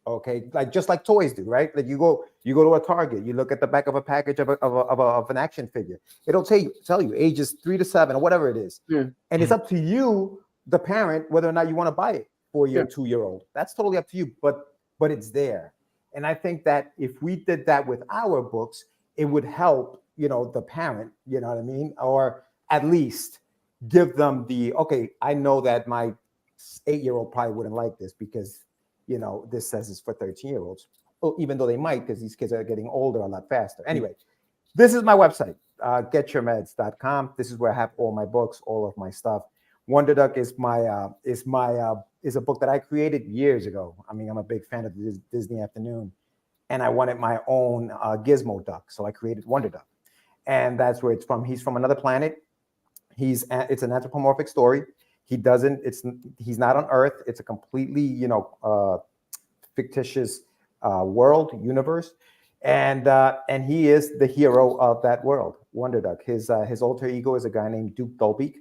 Okay, just like toys do, right? Like you go to a Target, you look at the back of a package of an action figure. It'll tell you ages 3 to 7 or whatever it is, and it's up to you, the parent, whether or not you want to buy it for your 2-year-old. That's totally up to you, but it's there. And I think that if we did that with our books, it would help, the parent, you know what I mean, or at least give them I know that my 8-year-old probably wouldn't like this because, this says it's for 13-year-olds. Well, even though they might, because these kids are getting older a lot faster. Anyway, this is my website, getyourmeds.com. This is where I have all my books, all of my stuff. Wonder Duck is is a book that I created years ago. I mean, I'm a big fan of the Disney Afternoon, and I wanted my own Gizmo Duck, so I created Wonder Duck, and that's where it's from. He's from another planet. It's an anthropomorphic story. He's not on Earth. It's a completely, fictitious world, universe. And he is the hero of that world, Wonder Duck. His alter ego is a guy named Dube,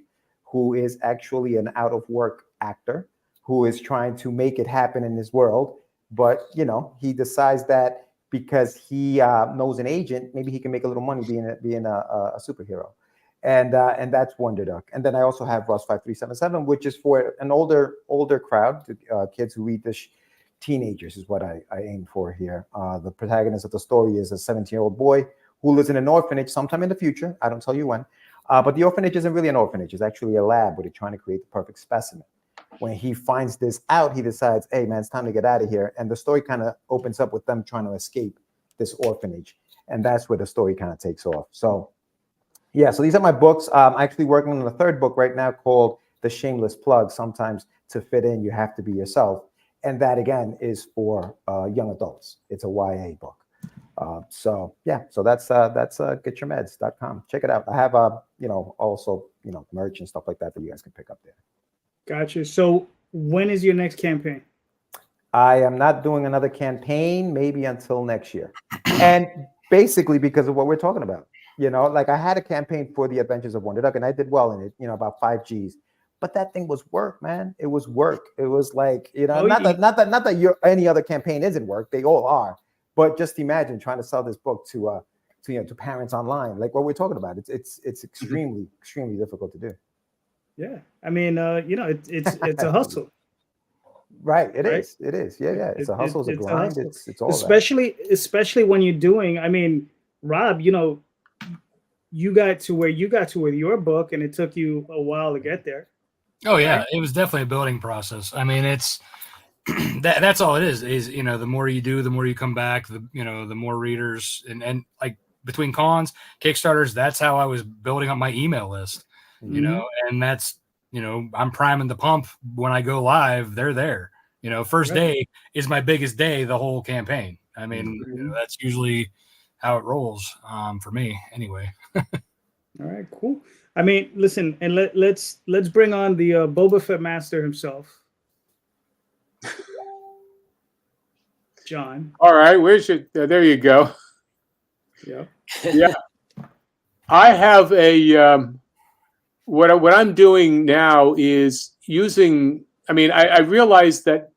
who is actually an out-of-work actor who is trying to make it happen in this world. But, he decides that because he knows an agent. Maybe he can make a little money being a superhero. And that's Wonder Duck. And then I also have Russ 5377, which is for an older crowd, kids who read this. Teenagers is what I aim for here. The protagonist of the story is a 17-year-old boy who lives in an orphanage sometime in the future. I don't tell you when. But the orphanage isn't really an orphanage. It's actually a lab where they're trying to create the perfect specimen. When he finds this out, he decides, hey, man, it's time to get out of here. And the story kind of opens up with them trying to escape this orphanage. And that's where the story kind of takes off. So, yeah, so these are my books. I'm actually working on the third book right now called The Shameless Plug. Sometimes to fit in, you have to be yourself. And that, again, is for young adults. It's a YA book. So that's getyourmeds.com. Check it out. I have also merch and stuff like that you guys can pick up there. Gotcha. So when is your next campaign? I am not doing another campaign maybe until next year. And basically because of what we're talking about. Like I had a campaign for The Adventures of Wonder Duck and I did well in it, about 5 G's. But that thing was work, man. It was work. It was like, not that any other campaign isn't work. They all are. But just imagine trying to sell this book to parents online, like what we're talking about. It's extremely, extremely difficult to do. Yeah, I mean, it's a hustle. Right. It is. It is. Yeah. It's a hustle. It's a grind. It's all especially when you're doing. I mean, Rob, you got to where you got to with your book, and it took you a while to get there. Oh yeah, right? It was definitely a building process. I mean, it's that's all it is the more you do, the more you come back, the more readers and like between cons, Kickstarters, that's how I was building up my email list, and that's, I'm priming the pump when I go live, they're there, first day is my biggest day, the whole campaign. I mean, that's usually how it rolls for me anyway. All right, cool. I mean, listen, and let's bring on the Boba Fett master himself, John. All right, where's your? There you go. Yeah. Yeah. I have a what I'm doing now is using. I mean, I realized that,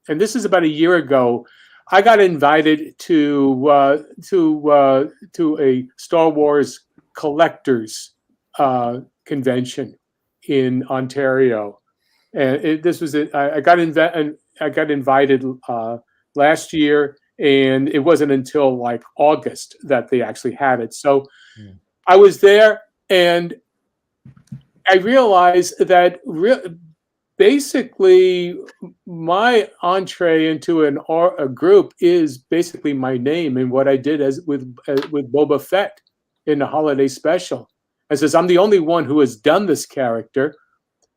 and this is about a year ago. I got invited to a Star Wars collectors convention in Ontario, and this was it. I got invited last year, and it wasn't until like August that they actually had it. So I was there, and I realized that basically my entree into a group is basically my name and what I did with Boba Fett in the holiday special. I says I'm the only one who has done this character.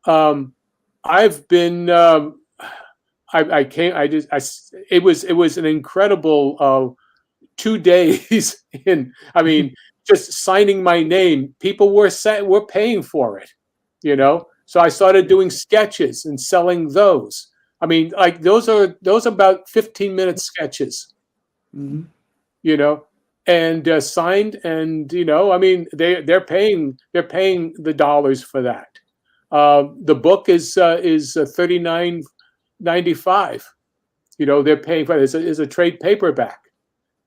I've been it was an incredible 2 days in. I mean, just signing my name. People were paying for it, So I started doing sketches and selling those. I mean, like those are about 15-minute sketches, and signed, and I mean they're paying the dollars for that. The book is $39.95. They're paying for it. It's a trade paperback,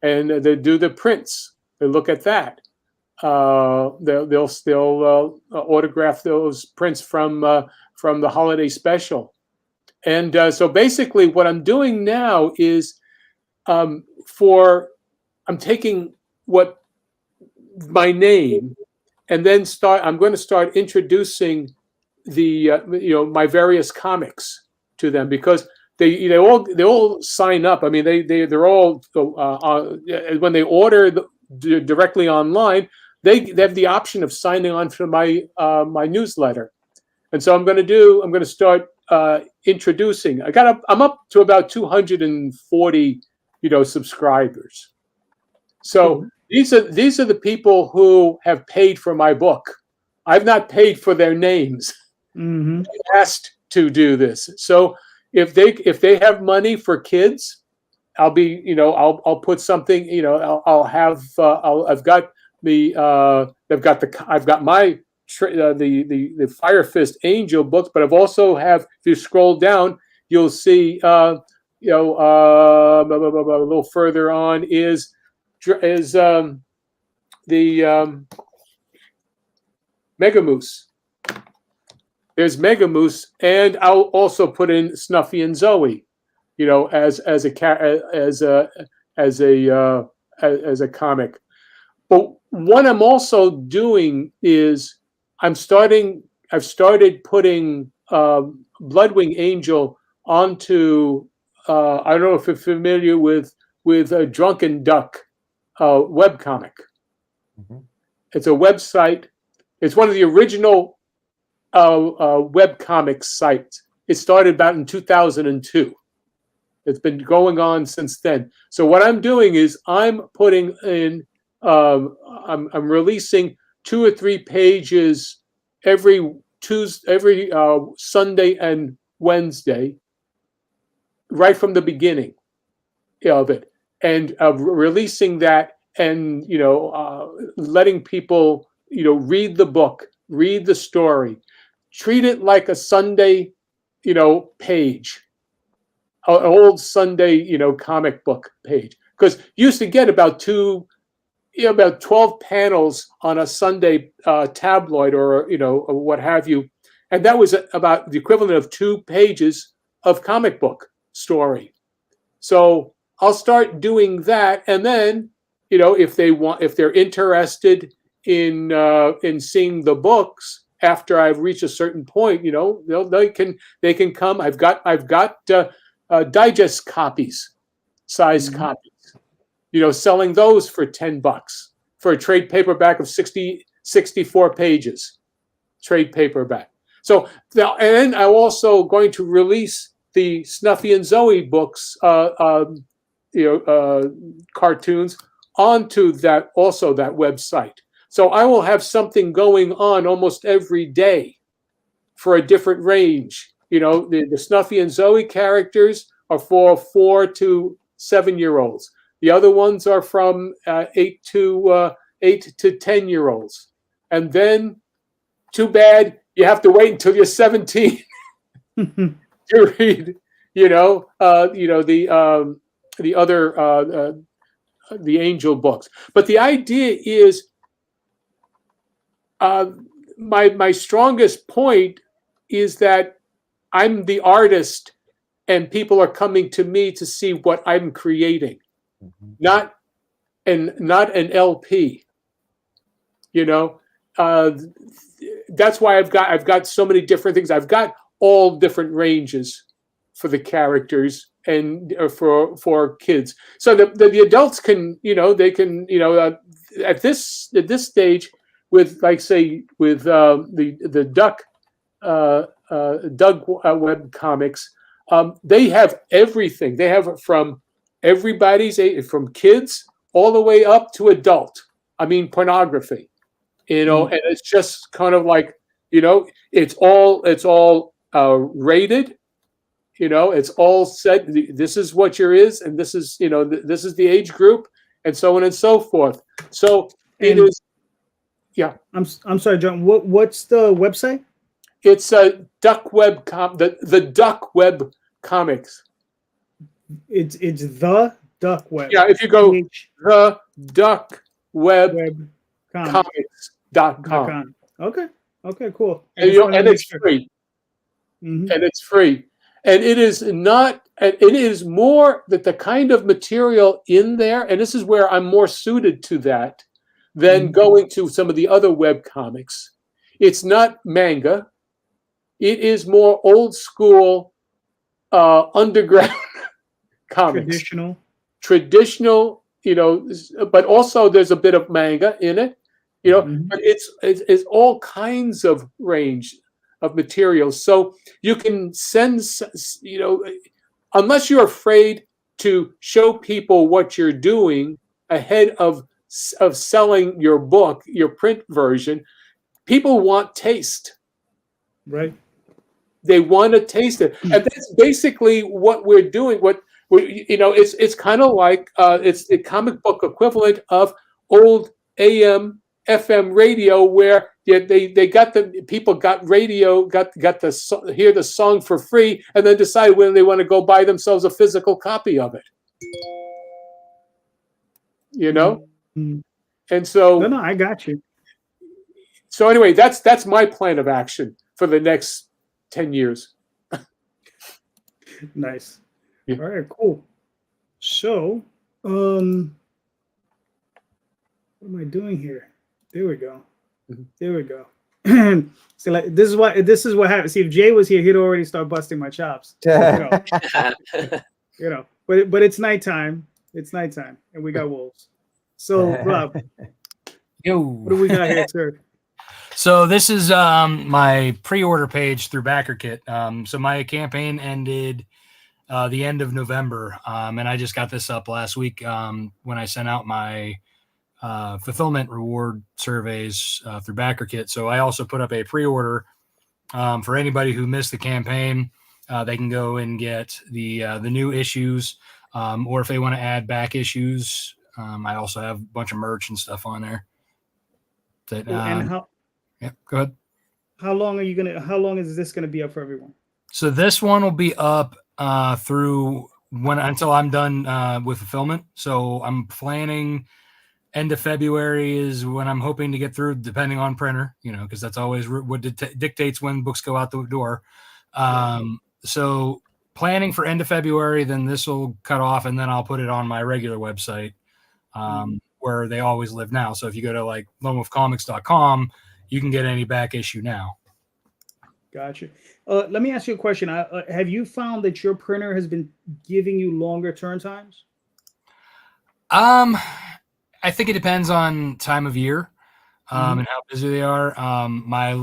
and they do the prints. They look at that. They'll still autograph those prints from the holiday special. And so basically what I'm doing now is I'm taking what my name, and then I'm going to start introducing the my various comics to them, because they all sign up. I mean, they're all when they order directly online, they have the option of signing on for my newsletter. And so I'm going to start introducing. I'm up to about 240 subscribers. So these are the people who have paid for my book. I've not paid for their names. Mm-hmm. They asked to do this. So if they have money for kids, I'll put something. I've got my the Fire Fist Angel books, but I've also have. If you scroll down, you'll see a little further on is the Mega Moose. There's Mega Moose, and I'll also put in Snuffy and Zoe, as a comic. But what I'm also doing is I've started putting Bloodwing Angel onto I don't know if you're familiar with a Drunken Duck webcomic. Mm-hmm. It's a website. It's one of the original webcomic sites. It started about in 2002. It's been going on since then. So what I'm doing is I'm putting in, I'm releasing 2 or 3 pages every Sunday and Wednesday, right from the beginning of it, and releasing that, and letting people read the book, read the story, treat it like a Sunday page, an old Sunday comic book page, because you used to get about 12 panels on a Sunday tabloid or what have you, and that was about the equivalent of 2 pages of comic book story. So I'll start doing that, and then if they're interested in seeing the books after I've reached a certain point, they can come. I've got digest copies, size copies, selling those for $10 for a trade paperback of 64 pages, trade paperback. So now, and then I'm also going to release the Snuffy and Zoe books, cartoons onto that website. So I will have something going on almost every day for a different range. The Snuffy and Zoe characters are for 4 to 7-year-olds. The other ones are from 8 to 10-year-olds. And then, too bad, you have to wait until you're 17 to read, the other the Angel books. But the idea is, my strongest point is that I'm the artist, and people are coming to me to see what I'm creating, not an LP. That's why I've got so many different things. I've got all different ranges for the characters and for kids. So the adults can, they can, at this stage, with the Doug web comics, they have everything. They have from everybody's age, from kids all the way up to adult. I mean, pornography, and it's just kind of like, it's all rated. It's all said. This is what your is, and this is, this is the age group, and so on and so forth. So it is. Yeah. I'm sorry, John. What's the website? It's a Duck Web the Duck Web Comics. It's the Duck Web. Yeah, if you go the Duck Web Comics.com. Okay, cool. And it's free. Mm-hmm. And it's free. And it is not. It is more that the kind of material in there, and this is where I'm more suited to that than going to some of the other web comics. It's not manga. It is more old school, underground comics. Traditional, but also there's a bit of manga in it, but it's all kinds of range of materials. So you can send, unless you're afraid to show people what you're doing ahead of selling your book, your print version, people want taste. Right. They want to taste it. And that's basically what we're doing. It's kind of like, it's the comic book equivalent of old AM FM radio where they got the people got radio, got to hear the song for free, and then decide when they want to go buy themselves a physical copy of it. You know, Mm-hmm. and so No, I got you. So anyway, that's my plan of action for the next 10 years. Nice. Yeah. All right, cool. So, what am I doing here? There we go. Mhm. There we go. So like this is what happens. See, if Jay was here, he'd already start busting my chops. You know. But it's nighttime. It's nighttime, and we got wolves. So Rob, Yo. what do we got here, sir? So this is my pre-order page through BackerKit. So my campaign ended the end of November, and I just got this up last week when I sent out my fulfillment reward surveys through BackerKit. So I also put up a pre-order for anybody who missed the campaign. They can go and get the new issues, or if they want to add back issues, I also have a bunch of merch and stuff on there. That, And how yeah, go ahead. how long is this gonna be up for everyone? So this one will be up through until I'm done with fulfillment. So I'm planning end of February is when I'm hoping to get through, depending on printer, because that's always what dictates when books go out the door. So planning for end of February, then this will cut off, and then I'll put it on my regular website where they always live now. So if you go to like lonewolfcomics.com, you can get any back issue now. Gotcha. Let me ask you a question. Have you found that your printer has been giving you longer turn times? I think it depends on time of year and how busy they are. My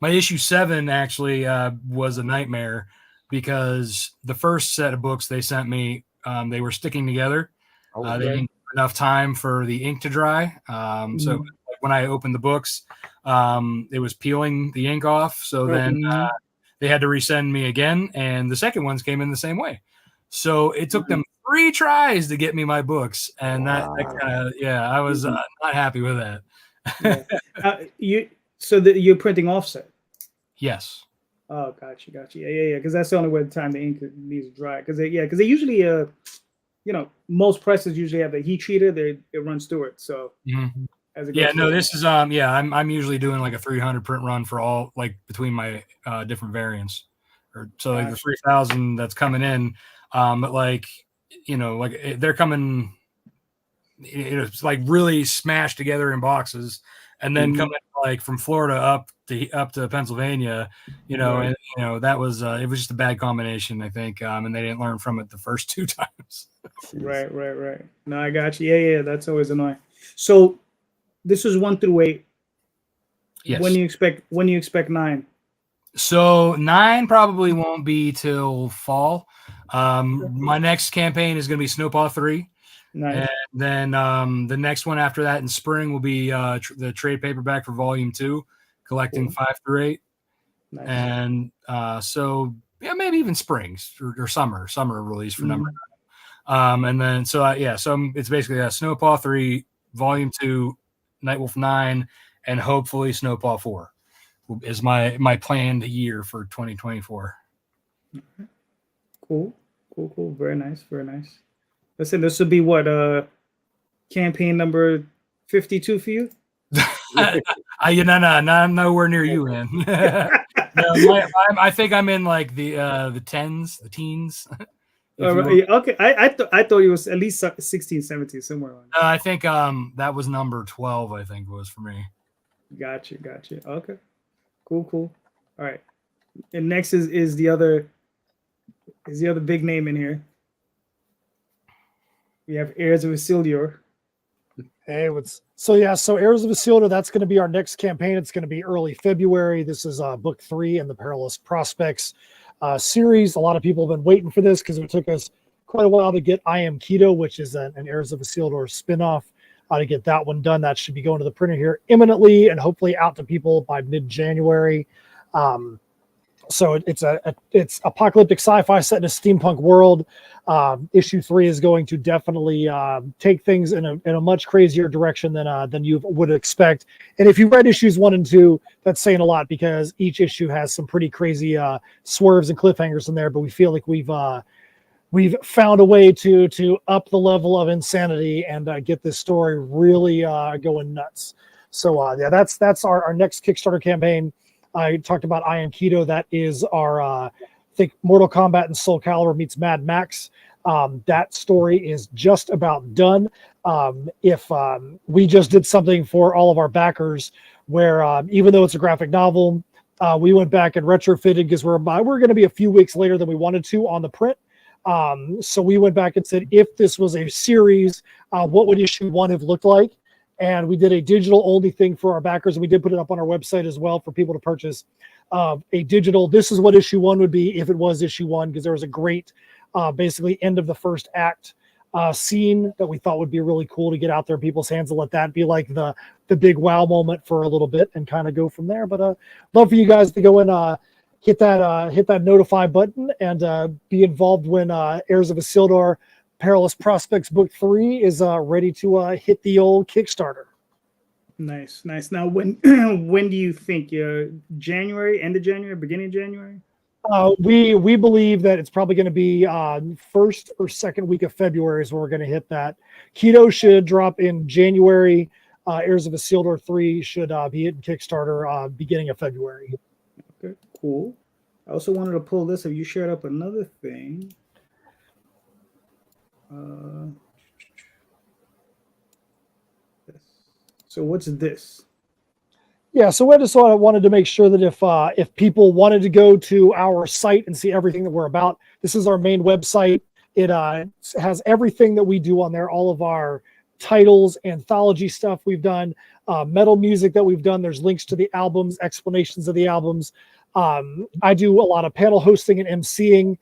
my issue 7 actually was a nightmare because the first set of books they sent me, they were sticking together. They didn't have enough time for the ink to dry. So when I opened the books, it was peeling the ink off. So then they had to resend me again. And the second ones came in the same way. So it took them 3 tries to get me my books. And that kind of, I was not happy with that. You're printing offset? Yes. Oh, gotcha. Yeah. Because that's the only way the time the ink needs to dry. Because they usually, most presses usually have a heat treater. It runs through it. So as it goes through. This is I'm usually doing like a 300 print run for all, like between my different variants, like the 3000 that's coming in. But like they're coming, it's like really smashed together in boxes, and then coming like from Florida up to Pennsylvania, and that was it was just a bad combination, I think, and they didn't learn from it the first 2 times. Right. No, I got you. Yeah, that's always annoying. So this is 1 through 8. Yes. When do you expect 9? So 9 probably won't be till fall. My next campaign is going to be Snowpaw 3. Nice. And then the next one after that in spring will be the trade paperback for volume 2, collecting 5 through 8. Nice. And so maybe even spring or summer release for number 9. And then so it's basically Snowpaw 3, volume 2, Nightwolf 9, and hopefully Snowpaw 4 is my planned year for 2024. Cool. Very nice. Listen, this would be what campaign number 52 for you? No, I'm nowhere near you, man. I think I'm in like the teens. Okay, I thought it was at least 16, 17, somewhere on. I think that was number 12. I think was for me. Gotcha. Okay, cool. All right, and next is the other big name in here. We have Heirs of Isildur. Hey, so Heirs of Isildur, that's going to be our next campaign. It's going to be early February. This is book 3 in the Perilous Prospects series. A lot of people have been waiting for this because it took us quite a while to get I Am Keto, which is an Heirs of Isildur spinoff, to get that one done. That should be going to the printer here imminently and hopefully out to people by mid-January. So it's apocalyptic sci-fi set in a steampunk world. Issue 3 is going to definitely take things in a much crazier direction than you would expect. And if you read issues 1 and 2, that's saying a lot because each issue has some pretty crazy swerves and cliffhangers in there. But we feel like we've found a way to up the level of insanity and get this story really going nuts. So yeah, that's our next Kickstarter campaign. I talked about I Am Keto. That is our, I think, Mortal Kombat and Soul Calibur meets Mad Max. That story is just about done. We just did something for all of our backers where even though it's a graphic novel, we went back and retrofitted because we're going to be a few weeks later than we wanted to on the print. So we went back and said, if this was a series, what would issue 1 have looked like? And we did a digital only thing for our backers. And we did put it up on our website as well for people to purchase a digital. This is what issue 1 would be if it was issue 1, because there was a great, basically end of the first act scene that we thought would be really cool to get out there in people's hands and let that be like the big wow moment for a little bit and kind of go from there. But love for you guys to go and hit that notify button and be involved when Heirs of Isildur Perilous Prospects Book 3 is ready to hit the old Kickstarter. Nice. Now, when do you think? January, end of January, beginning of January? We believe that it's probably going to be first or second week of February is where we're going to hit that. Keto should drop in January. Heirs of Isildur 3 should be hitting Kickstarter beginning of February. Okay, cool. I also wanted to pull this. Have you shared up another thing? So what's this? Yeah, so I just wanted to make sure that if people wanted to go to our site and see everything that we're about, this is our main website. It has everything that we do on there, all of our titles, anthology stuff we've done, metal music that we've done. There's links to the albums, explanations of the albums. I do a lot of panel hosting and emceeing.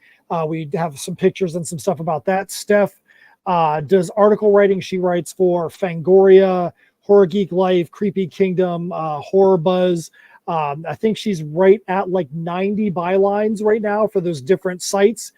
We have some pictures and some stuff about that. Steph does article writing. She writes for Fangoria, Horror Geek Life, Creepy Kingdom, Horror Buzz. I think she's right at like 90 bylines right now for those different sites.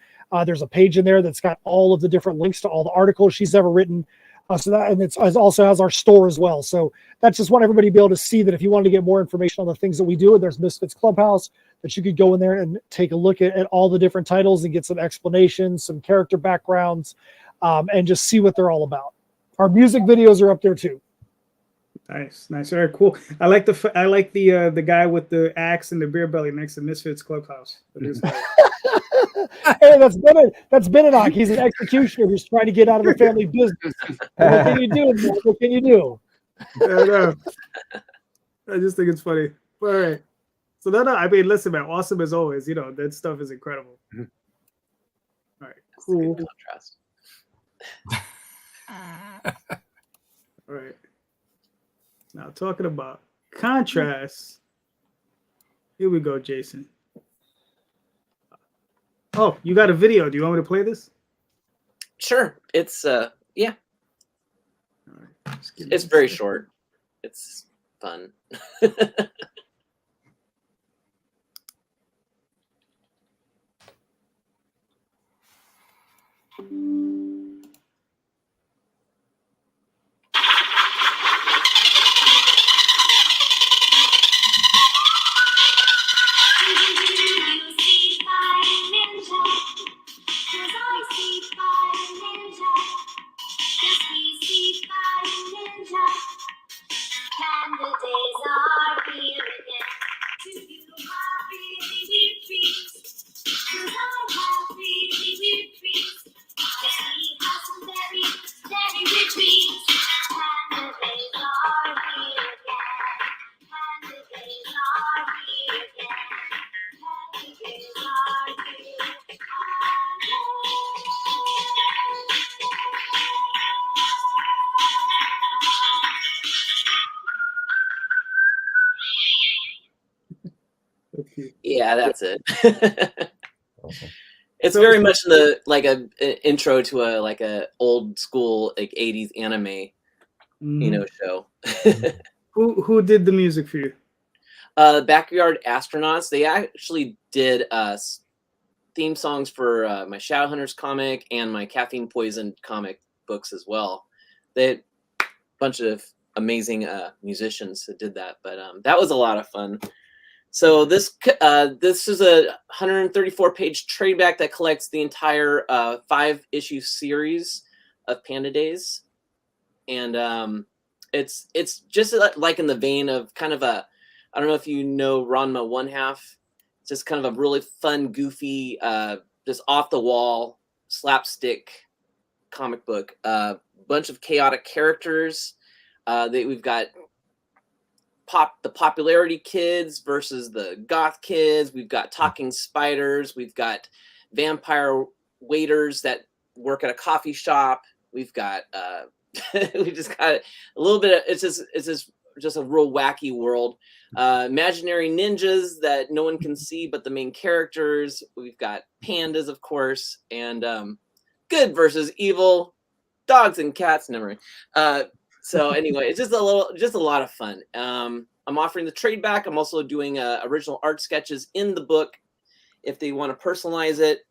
There's a page in there that's got all of the different links to all the articles she's ever written. And it also has our store as well. So that's just want everybody to be able to see that if you wanted to get more information on the things that we do, there's Misfits Clubhouse, that you could go in there and take a look at all the different titles and get some explanations, some character backgrounds, and just see what they're all about. Our music videos are up there too. Nice. Very cool. I like the guy with the axe and the beer belly next to Misfits Clubhouse. Hey, that's Benedict. He's an executioner who's trying to get out of the family business. What can you do, man? What can you do? I know. I just think it's funny. All right. So I mean, listen, man. Awesome as always. That stuff is incredible. All right. Cool. All right. Now, talking about contrast, here we go, Jason. Oh, you got a video. Do you want me to play this? Sure. It's yeah. All right. It's very short. It's fun. Yeah, that's it. Awesome. It's very much an intro to a old school 80s anime, show. Who did the music for you? Backyard Astronauts. They actually did theme songs for my Shadowhunters comic and my Caffeine Poisoned comic books as well. They had a bunch of amazing musicians that did that, but that was a lot of fun. So this is a 134-page trade back that collects the entire 5-issue series of Panda Days, and it's just like in the vein of kind of a, I don't know if you know Ranma One Half. It's just kind of a really fun, goofy, just off the wall slapstick comic book. Bunch of chaotic characters. We've got the popularity kids versus the goth kids. We've got talking spiders. We've got vampire waiters that work at a coffee shop. We've got we just got a little bit of, it's just a real wacky world. Imaginary ninjas that no one can see but the main characters. We've got pandas, of course, and good versus evil, dogs and cats. Never mind. So anyway, it's just a lot of fun. I'm offering the trade back. I'm also doing original art sketches in the book if they want to personalize it.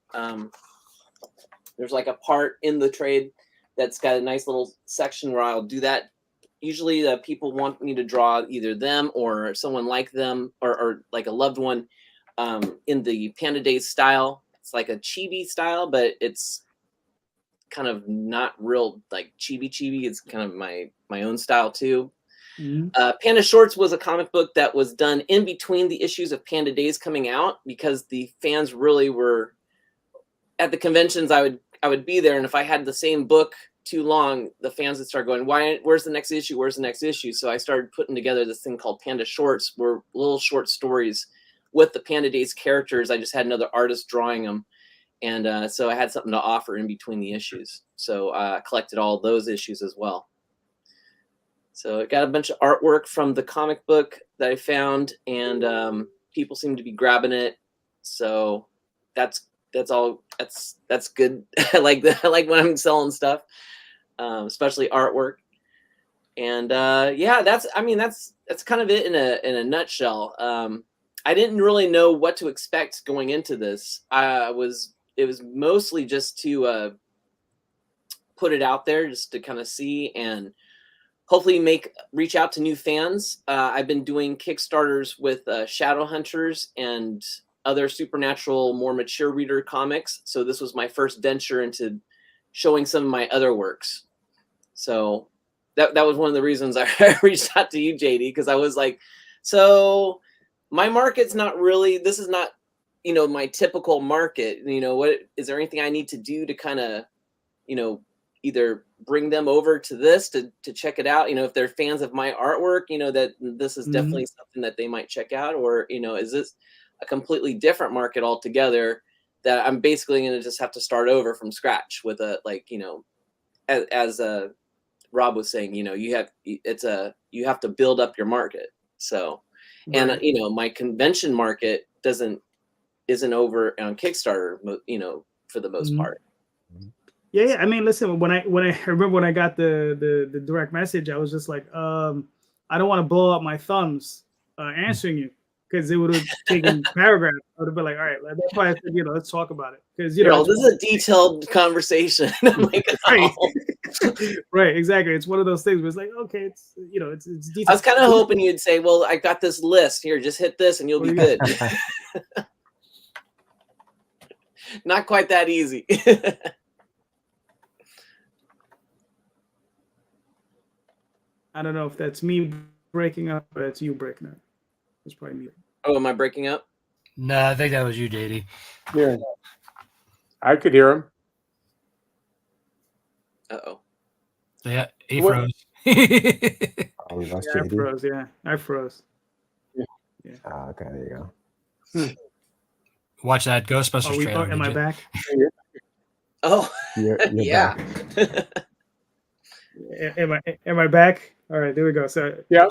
There's like a part in the trade that's got a nice little section where I'll do that. Usually the people want me to draw either them or someone like them or like a loved one in the Panda Days style. It's like a chibi style, but it's kind of not real like chibi. It's kind of my own style too. Mm-hmm. Panda Shorts was a comic book that was done in between the issues of Panda Days coming out because the fans really were at the conventions. I would be there, and if I had the same book too long, the fans would start going, where's the next issue? Where's the next issue? So I started putting together this thing called Panda Shorts, where little short stories with the Panda Days characters. I just had another artist drawing them. And so I had something to offer in between the issues. So I collected all those issues as well. So I got a bunch of artwork from the comic book that I found, and people seem to be grabbing it. So that's good. I like when I'm selling stuff, especially artwork. And yeah, that's kind of it in a nutshell. I didn't really know what to expect going into this. It was mostly just to put it out there, just to kind of see and hopefully reach out to new fans. I've been doing Kickstarters with Shadowhunters and other supernatural, more mature reader comics. So this was my first venture into showing some of my other works. So that was one of the reasons I reached out to you, JD, because I was like, so my market's not really, this is not, my typical market. What is there anything I need to do to kind of, either bring them over to this to check it out? If they're fans of my artwork, that this is definitely something that they might check out, or, is this a completely different market altogether that I'm basically going to just have to start over from scratch with as Rob was saying, you have to build up your market. So, and my convention market isn't over on Kickstarter, for the most part. Yeah. I mean, listen, when I remember when I got the direct message, I was just like, I don't want to blow up my thumbs answering you, because it would have taken paragraphs. I would have been like, all right, that's why I said, let's talk about it. Because this is a detailed conversation. I'm like, oh. Right, exactly. It's one of those things where it's like, okay, it's detailed. I was kind of hoping you'd say, well, I got this list here, just hit this and you'll be good. Not quite that easy. I don't know if that's me breaking up, but it's you breaking up. It's probably me. Oh, am I breaking up? No, I think that was you, JD. Yeah, I could hear him. Uh-oh. Yeah, he froze. Oh, we lost I JD. froze. Yeah, I froze. Yeah. Oh, okay, there you go. Watch that Ghostbusters trailer. Am I back? Oh, You're yeah. back. Am I back? All right, there we go. So Yeah. All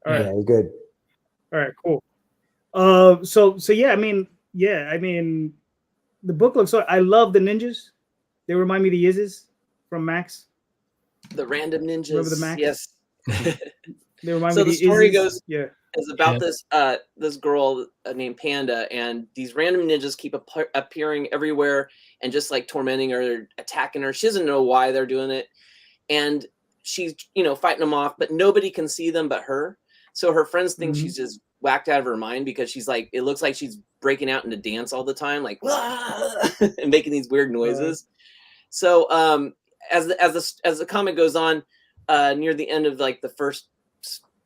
right. Yeah, you're good. All right, cool. So yeah, I mean, the book looks. I love the ninjas. They remind me of the Yizzes from Max. The random ninjas. Remember the Max? Yes. They remind So me. the story Izzes. goes. Yeah. is about this girl named Panda, and these random ninjas keep appearing everywhere and just like tormenting her, attacking her. She doesn't know why they're doing it, and she's fighting them off, but nobody can see them but her. So her friends think she's just whacked out of her mind because she's like, it looks like she's breaking out into dance all the time, like and making these weird noises. So as the comic goes on, near the end of like the first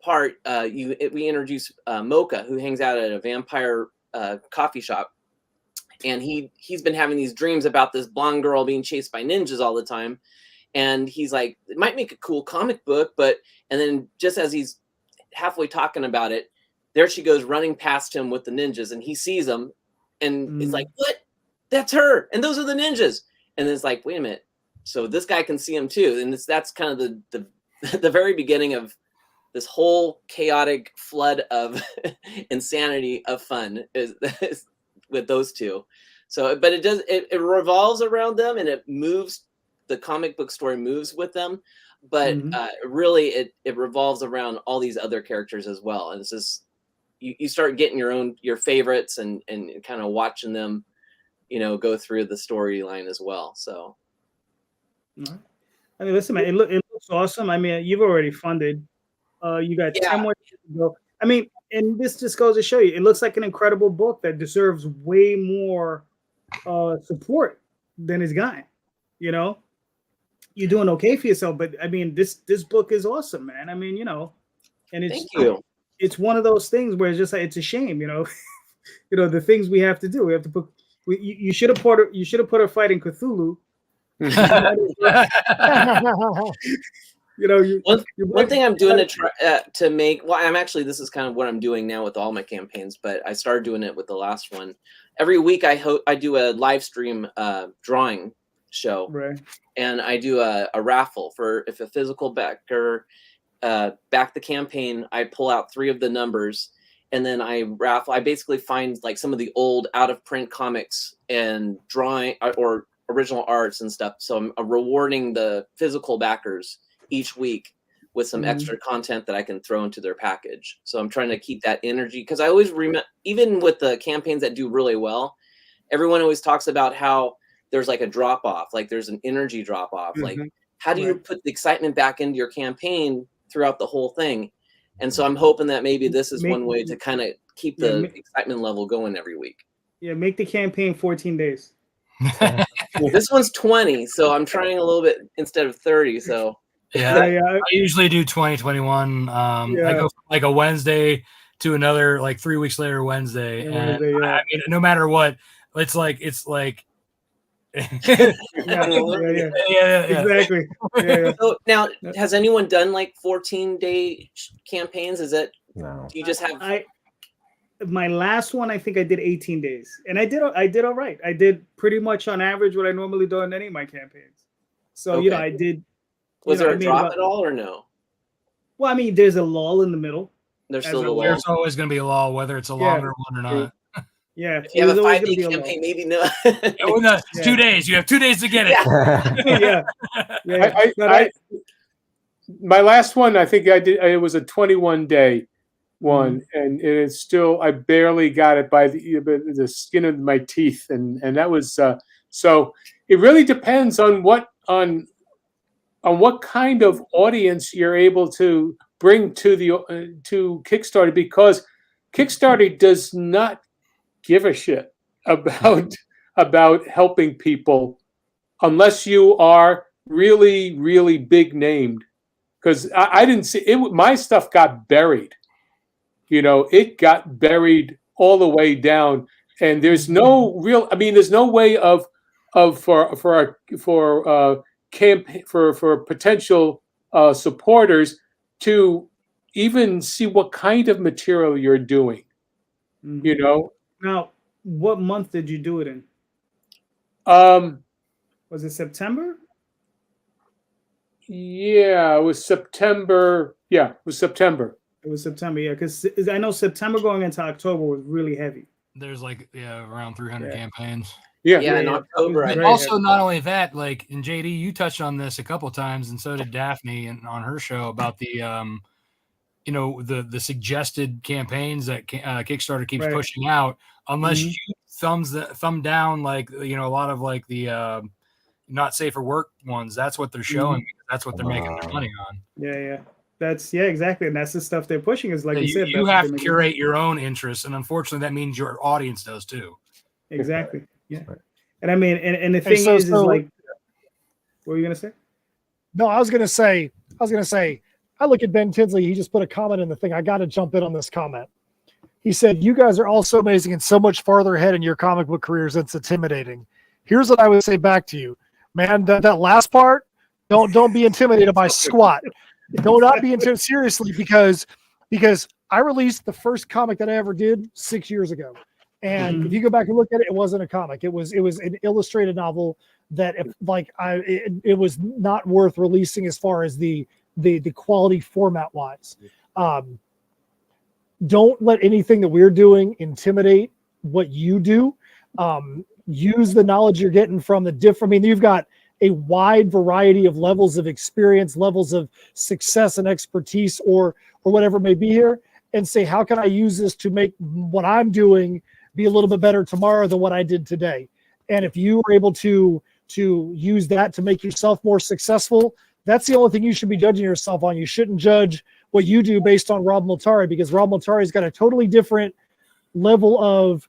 part, we introduce Mocha, who hangs out at a vampire coffee shop, and he's been having these dreams about this blonde girl being chased by ninjas all the time, and he's like, it might make a cool comic book, and then just as he's halfway talking about it, there she goes running past him with the ninjas, and he sees them, and he's like, what? That's her, and those are the ninjas. And then it's like, wait a minute, so this guy can see him too, and that's kind of the very beginning of this whole chaotic flood of insanity of fun is with those two. So, but it revolves around them, and it moves. The comic book story moves with them, but really it revolves around all these other characters as well. And it's just you start getting your favorites and kind of watching them, go through the storyline as well. So, I mean, listen, man, it looks awesome. I mean, you've already funded. You got 10 more years to go. I mean, and this just goes to show you, it looks like an incredible book that deserves way more support than it's gotten. You're doing okay for yourself, but I mean, this book is awesome, man. I mean, and it's thank you. It's one of those things where it's just like, it's a shame, the things we have to do. We have to put. You should have put her fighting Cthulhu. One thing I'm doing to try to make. Well, this is kind of what I'm doing now with all my campaigns, but I started doing it with the last one. Every week I do a live stream drawing show, right? And I do a raffle for if a physical backer back the campaign, I pull out 3 of the numbers, and then I raffle. I basically find like some of the old out of print comics and drawing or original arts and stuff. So I'm rewarding the physical backers each week with some extra content that I can throw into their package. So I'm trying to keep that energy, because I always remember, even with the campaigns that do really well, everyone always talks about how there's like a drop off, like there's an energy drop off. Like, how do you put the excitement back into your campaign throughout the whole thing? And so I'm hoping that maybe this is one way to kind of keep the excitement level going every week. Yeah, make the campaign 14 days. This one's 20, so I'm trying a little bit instead of 30. So I usually do 20, 21. I go from like a Wednesday to another, like 3 weeks later Wednesday. I mean, no matter what, it's like exactly. So now, has anyone done like 14-day campaigns? Is it? No. Do you just have? My last one, I think I did 18 days, and I did all right. I did pretty much on average what I normally do in any of my campaigns. So I did. Was there a drop at all or no? Well, I mean, there's a lull in the middle. There's still a lull. There's always going to be a lull, whether it's a longer one or not. Yeah, if you have a 5-day campaign, maybe no. 2 days. You have 2 days to get it. My last one, I think I did. It was a 21-day one, and it's still, I barely got it by the skin of my teeth, and that was so. It really depends on what kind of audience you're able to bring to Kickstarter, because Kickstarter does not give a shit about helping people unless you are really, really big named. Because I didn't see it. My stuff got buried. It got buried all the way down, and there's no real. I mean, there's no way for potential supporters to even see what kind of material you're doing. Now, what month did you do it in? Was it September? Yeah, it was September. Yeah, it was September. It was September, yeah, because I know September going into October was really heavy. There's around 300 campaigns. Yeah, in October. And also, not only that, like, and JD, you touched on this a couple of times, and so did Daphne, and on her show about the the suggested campaigns that Kickstarter keeps Right. pushing out, unless Mhm. you thumb down, like, a lot of like the not safe for work ones. That's what they're showing. Because that's what they're making their money on. Yeah. That's exactly, and that's the stuff they're pushing. Is like you said, You that's what have they're to making. curate your own interests, and unfortunately, that means your audience does too. Exactly. Yeah. Right. And I mean, and the Hey, thing so- is so- like, what were you gonna say? No, I was gonna say, I look at Ben Tinsley. He just put a comment in the thing. I got to jump in on this comment. He said, "You guys are all so amazing and so much farther ahead in your comic book careers. It's intimidating." Here's what I would say back to you, man. That last part, don't be intimidated by squat. Do not be intimidated seriously, because I released the first comic that I ever did 6 years ago, and if you go back and look at it, it wasn't a comic. It was an illustrated novel that it was not worth releasing as far as the quality format wise. Don't let anything that we're doing intimidate what you do. Use the knowledge you're getting from the different. I mean, you've got a wide variety of levels of experience, levels of success and expertise, or whatever it may be here, and say, how can I use this to make what I'm doing be a little bit better tomorrow than what I did today? And if you are able to use that to make yourself more successful, that's the only thing you should be judging yourself on. You shouldn't judge what you do based on Rob Multari, because Rob Multari's got a totally different level of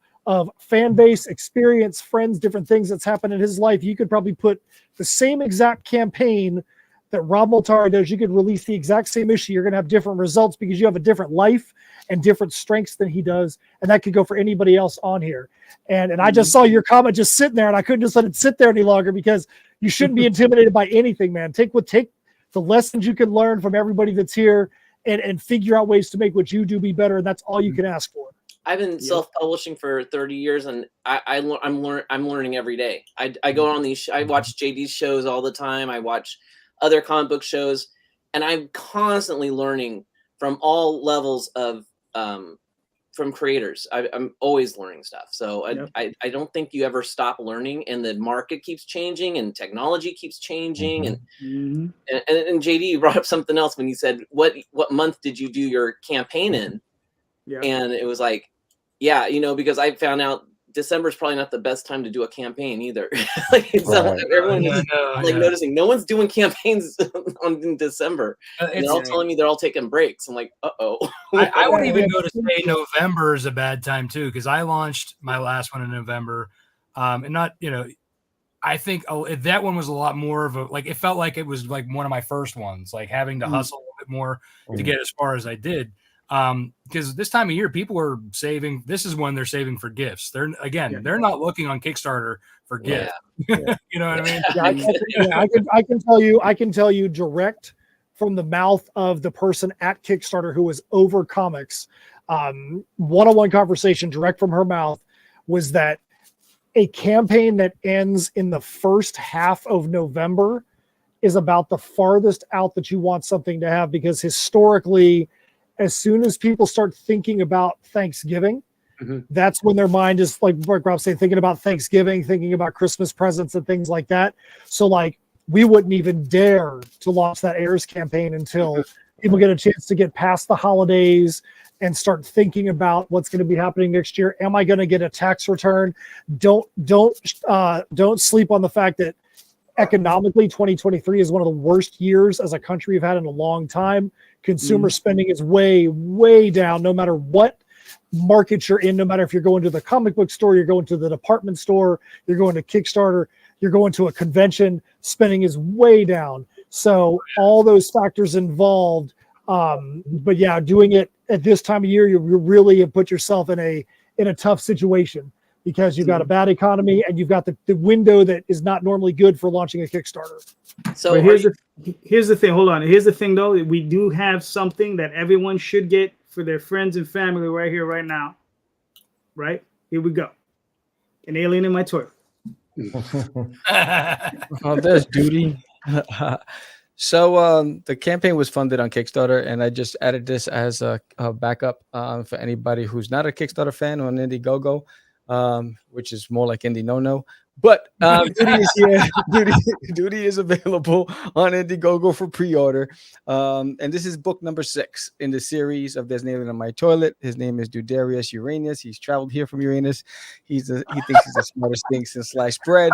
fan base, experience, friends, different things that's happened in his life. You could probably put the same exact campaign that Rob Multari does. You could release the exact same issue. You're going to have different results because you have a different life and different strengths than he does. And that could go for anybody else on here. And I just saw your comment just sitting there, and I couldn't just let it sit there any longer, because you shouldn't be intimidated by anything, man. Take the lessons you can learn from everybody that's here, and figure out ways to make what you do be better. And that's all you can ask for. I've been self-publishing for 30 years, and I'm learning every day. I go on these. I watch JD's shows all the time. I watch other comic book shows, and I'm constantly learning from all levels of from creators. I'm always learning stuff. So I don't think you ever stop learning, and the market keeps changing, and technology keeps changing, and JD, you brought up something else when you said what month did you do your campaign in? Yeah. And it was like, yeah, because I found out December is probably not the best time to do a campaign either. Everyone was noticing no one's doing campaigns in December. They're all telling me they're all taking breaks. I'm like, uh-oh. I would even go to say November is a bad time too, because I launched my last one in November, and not, I think that one was a lot more of it felt like it was like one of my first ones, like having to hustle a little bit more to get as far as I did. Because this time of year, people are saving. This is when they're saving for gifts. They're not looking on Kickstarter for gifts. Yeah. You know what I mean? I can tell you direct from the mouth of the person at Kickstarter who was over comics. One-on-one conversation direct from her mouth was that a campaign that ends in the first half of November is about the farthest out that you want something to have, because historically, as soon as people start thinking about Thanksgiving, that's when their mind is, like Rob said, thinking about Thanksgiving, thinking about Christmas presents and things like that. So we wouldn't even dare to launch that heirs campaign until people get a chance to get past the holidays and start thinking about what's going to be happening next year. Am I going to get a tax return? Don't sleep on the fact that economically 2023 is one of the worst years as a country we've had in a long time. Consumer spending is way, way down, no matter what market you're in, no matter if you're going to the comic book store, you're going to the department store, you're going to Kickstarter, you're going to a convention, spending is way down. So all those factors involved. But yeah, doing it at this time of year, you really have put yourself in a tough situation, because you've got a bad economy and you've got the window that is not normally good for launching a Kickstarter. So but here's the thing. Hold on. Here's the thing, though. We do have something that everyone should get for their friends and family right here, right now. Right? Here we go. An alien in my toilet. Oh, there's duty. So the campaign was funded on Kickstarter, and I just added this as a backup for anybody who's not a Kickstarter fan on Indiegogo, which is more like Indie No-No. But Duty is here. Duty is available on Indiegogo for pre-order. And this is book number 6 in the series of There's an Alien in My Toilet. His name is Dudarius Uranus. He's traveled here from Uranus. He thinks he's the smartest thing since sliced bread.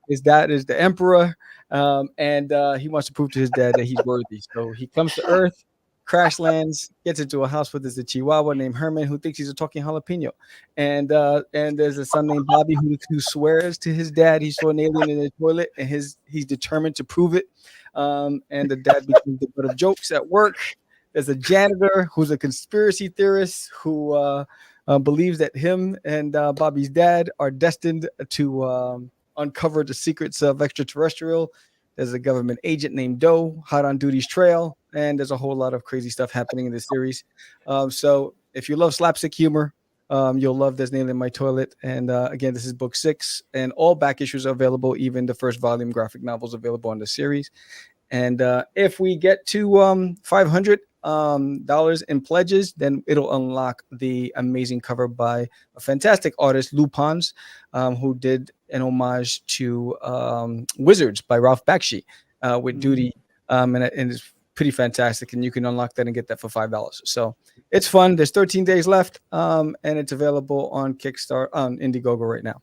His dad is the emperor. And he wants to prove to his dad that he's worthy. So he comes to Earth, crash lands, gets into a house with this Chihuahua named Herman, who thinks he's a talking jalapeno, and there's a son named Bobby who swears to his dad he saw an alien in the toilet, and he's determined to prove it. And the dad becomes the butt of jokes at work. There's a janitor who's a conspiracy theorist who believes that him and Bobby's dad are destined to uncover the secrets of extraterrestrial. There's a government agent named Doe, hot on Duty's trail, and there's a whole lot of crazy stuff happening in this series. So if you love slapstick humor, you'll love There's an Alien in My Toilet. And again, this is book 6, and all back issues are available, even the first volume graphic novels available on the series. And if we get to $500 in pledges, then it'll unlock the amazing cover by a fantastic artist, Lou Pons, who did an homage to Wizards by Ralph Bakshi with Duty. And it's pretty fantastic. And you can unlock that and get that for $5. So it's fun. There's 13 days left. And it's available on Kickstarter, on Indiegogo right now.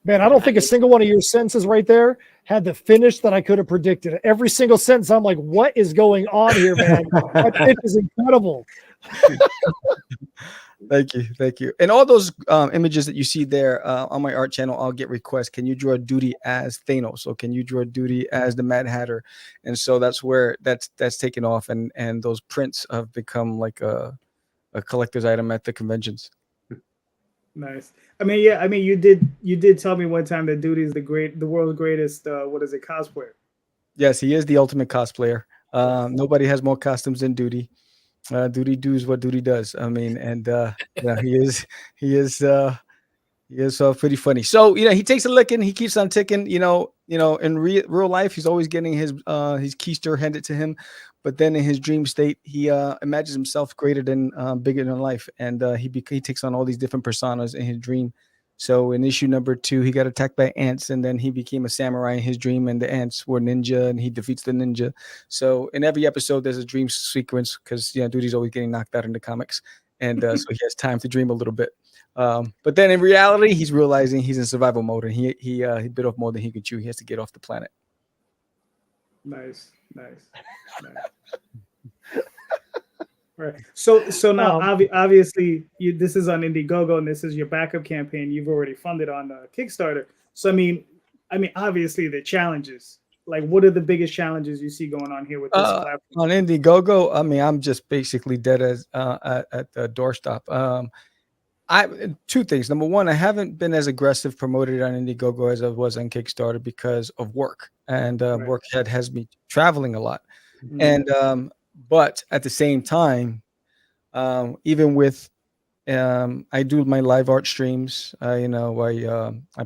Man, I don't think a single one of your sentences right there had the finish that I could have predicted. Every single sentence, I'm like, what is going on here, man? That pitch is incredible. Thank you. And all those images that you see there on my art channel, I'll get requests. Can you draw Duty as Thanos? Or can you draw Duty as the Mad Hatter? And so that's where that's taken off, and those prints have become like a collector's item at the conventions. Nice. I mean, yeah. I mean, you did tell me one time that Duty is the world's greatest. What is it, cosplayer? Yes, he is the ultimate cosplayer. Nobody has more costumes than Duty. Duty does what Duty does. I mean, and yeah, he is pretty funny. So he takes a licking, he keeps on ticking. In real life, he's always getting his keister handed to him. But then in his dream state, he imagines himself greater than, bigger than life, and he takes on all these different personas in his dream. So in issue number 2, he got attacked by ants, and then he became a samurai in his dream, and the ants were ninja, and he defeats the ninja. So in every episode, there's a dream sequence because Duty's always getting knocked out in the comics, and so he has time to dream a little bit. But then in reality, he's realizing he's in survival mode, and he bit off more than he could chew. He has to get off the planet. Nice. Right. So now, obviously, this is on Indiegogo, and this is your backup campaign. You've already funded on Kickstarter. So I mean, obviously, the challenges. Like, what are the biggest challenges you see going on here with this platform? On Indiegogo? I mean, I'm just basically dead as at the doorstop. Two things. Number one, I haven't been as aggressive promoted on Indiegogo as I was on Kickstarter because of work, and work has me traveling a lot. And but at the same time, even with I do my live art streams. I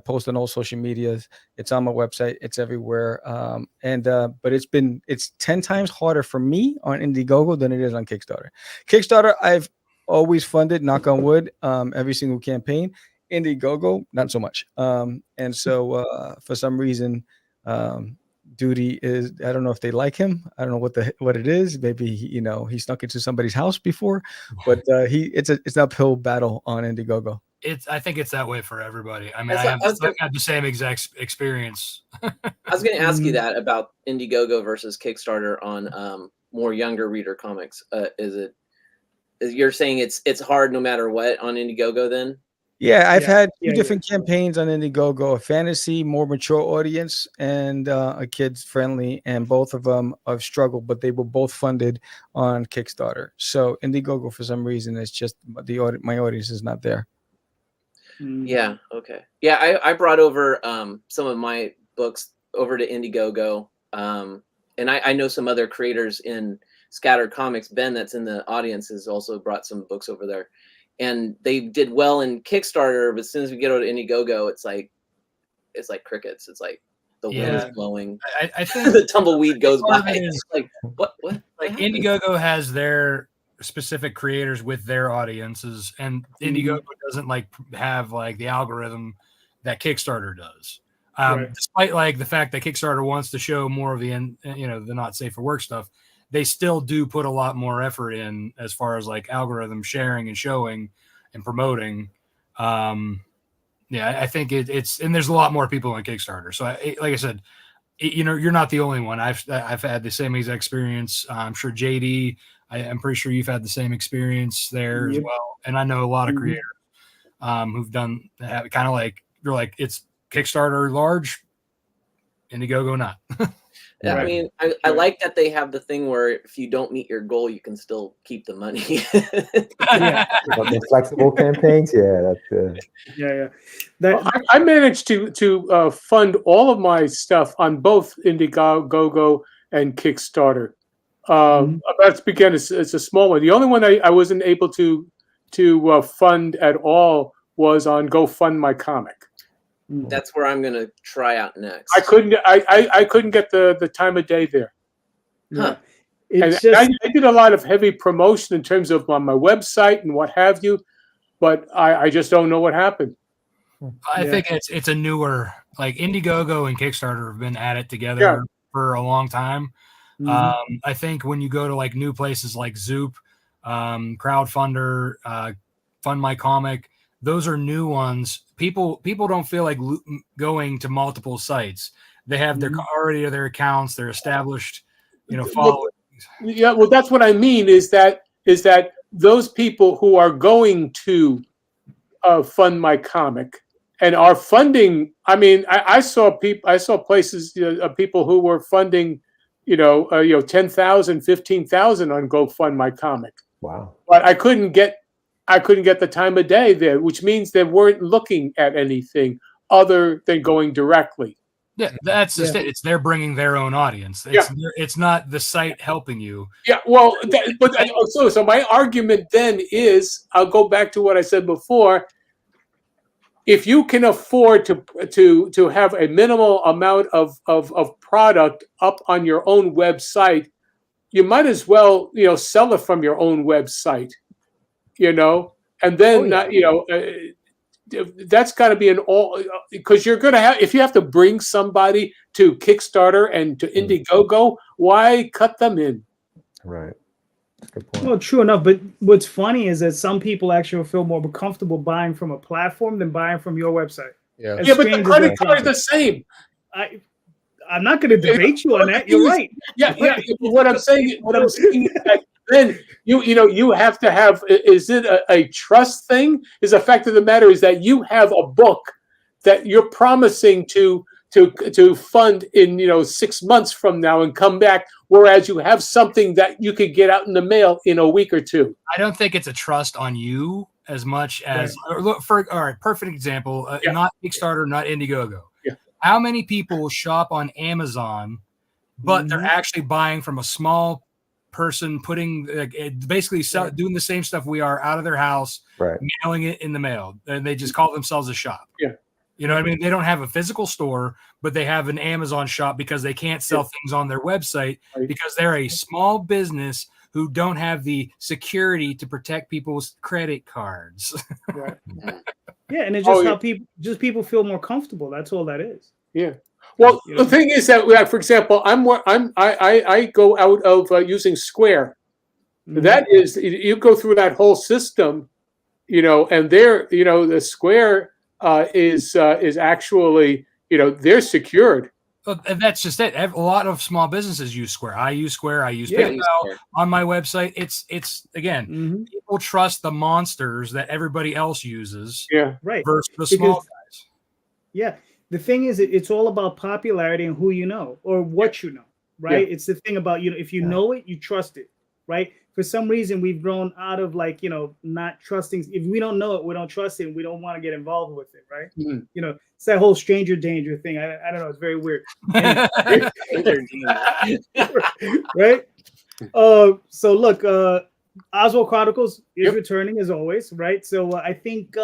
post on all social medias. It's on my website. It's everywhere. But it's 10 times harder for me on Indiegogo than it is on Kickstarter. Kickstarter, I've always funded, knock on wood, every single campaign. Indiegogo, not so much. And so for some reason, Duty is, I don't know if they like him. I don't know what it is. Maybe he snuck into somebody's house before, but it's an uphill battle on Indiegogo. I think it's that way for everybody. I mean, I've had the same exact experience. I was going to ask you that about Indiegogo versus Kickstarter on more younger reader comics. You're saying it's hard no matter what on Indiegogo then? Yeah, I've had two different campaigns on Indiegogo, a fantasy, more mature audience, and a kids friendly, and both of them have struggled, but they were both funded on Kickstarter. So Indiegogo, for some reason, it's just my audience is not there. Yeah. Okay. Yeah, I brought over some of my books over to Indiegogo, and I know some other creators in Scattered Comics. Ben, that's in the audience, has also brought some books over there. And they did well in Kickstarter, but as soon as we get over to Indiegogo, it's like crickets. It's like the wind is blowing. I think the tumbleweed goes by. It's like what? Like Indiegogo has their specific creators with their audiences, and Indiegogo doesn't have the algorithm that Kickstarter does. Right. Despite like the fact that Kickstarter wants to show more of the the not safe for work stuff, they still do put a lot more effort in as far as like algorithm sharing and showing and promoting. I think it's and there's a lot more people on Kickstarter. So like I said, you're not the only one. I've had the same exact experience. I'm sure JD, I'm pretty sure you've had the same experience there as well. And I know a lot of creators who've done that, kind of like you're like it's Kickstarter large, Indiegogo not. Yeah, I mean, I like that they have the thing where if you don't meet your goal, you can still keep the money. The flexible campaigns, that's good. I managed to fund all of my stuff on both Indiegogo and Kickstarter. That's again, it's a small one. The only one I wasn't able to fund at all was on GoFundMyComic. That's where I'm gonna try out next. I couldn't get the time of day there. Huh. I did a lot of heavy promotion in terms of on my website and what have you, but I just don't know what happened. I think it's a newer, like Indiegogo and Kickstarter have been at it together for a long time. I think when you go to like new places like Zoop, Crowdfunder, Fund My Comic, those are new ones. People don't feel like going to multiple sites. They have their accounts. They're established, following. Yeah, well, that's what I mean. Is that those people who are going to Fund My Comic and are funding? I mean, I saw places of people who were funding, 10,000, 15,000 on GoFundMyComic. Wow! But I couldn't get the time of day there, which means they weren't looking at anything other than going directly. Yeah, that's just it. It's they're bringing their own audience. It's not the site helping you. Yeah, well, so my argument then is, I'll go back to what I said before. If you can afford to have a minimal amount of product up on your own website, you might as well sell it from your own website. And then that's got to be an all, because you're going to have, if you have to bring somebody to Kickstarter and to Indiegogo, why cut them in? Right. Good point. Well, true enough. But what's funny is that some people actually feel more comfortable buying from a platform than buying from your website. Yeah, but the credit card is the same. I'm not going to debate you on that. You're right. Yeah. What I'm saying is that then you have to have. Is it a trust thing? Is the fact of the matter is that you have a book that you're promising to fund in 6 months from now and come back, whereas you have something that you could get out in the mail in a week or two. I don't think it's a trust on you as much as look for perfect example. Not Kickstarter, not Indiegogo. Yeah. How many people shop on Amazon, but they're actually buying from a small person, putting basically doing the same stuff we are out of their house, mailing it in the mail, and they just call themselves a shop. Yeah. You know what I mean? They don't have a physical store, but they have an Amazon shop because they can't sell things on their website because they're a small business who don't have the security to protect people's credit cards. Right. Yeah, and it's just how people feel more comfortable. That's all that is. Yeah. Well, the thing is that, for example, I go out of using Square. That is, you go through that whole system, and there, the Square is actually, they're secured. And that's just it. A lot of small businesses use Square. I use Square. I use PayPal on my website. It's again, people trust the monsters that everybody else uses. Yeah, right. Versus the small guys. Yeah. The thing is, it's all about popularity and who you know or what you know, right? It's the thing about, if you know it, you trust it, right? For some reason, we've grown out of not trusting. If we don't know it, we don't trust it, and we don't want to get involved with it, right? It's that whole stranger danger thing. I don't know. It's very weird. Right? So look, Oswald Chronicles is returning as always, right? So I think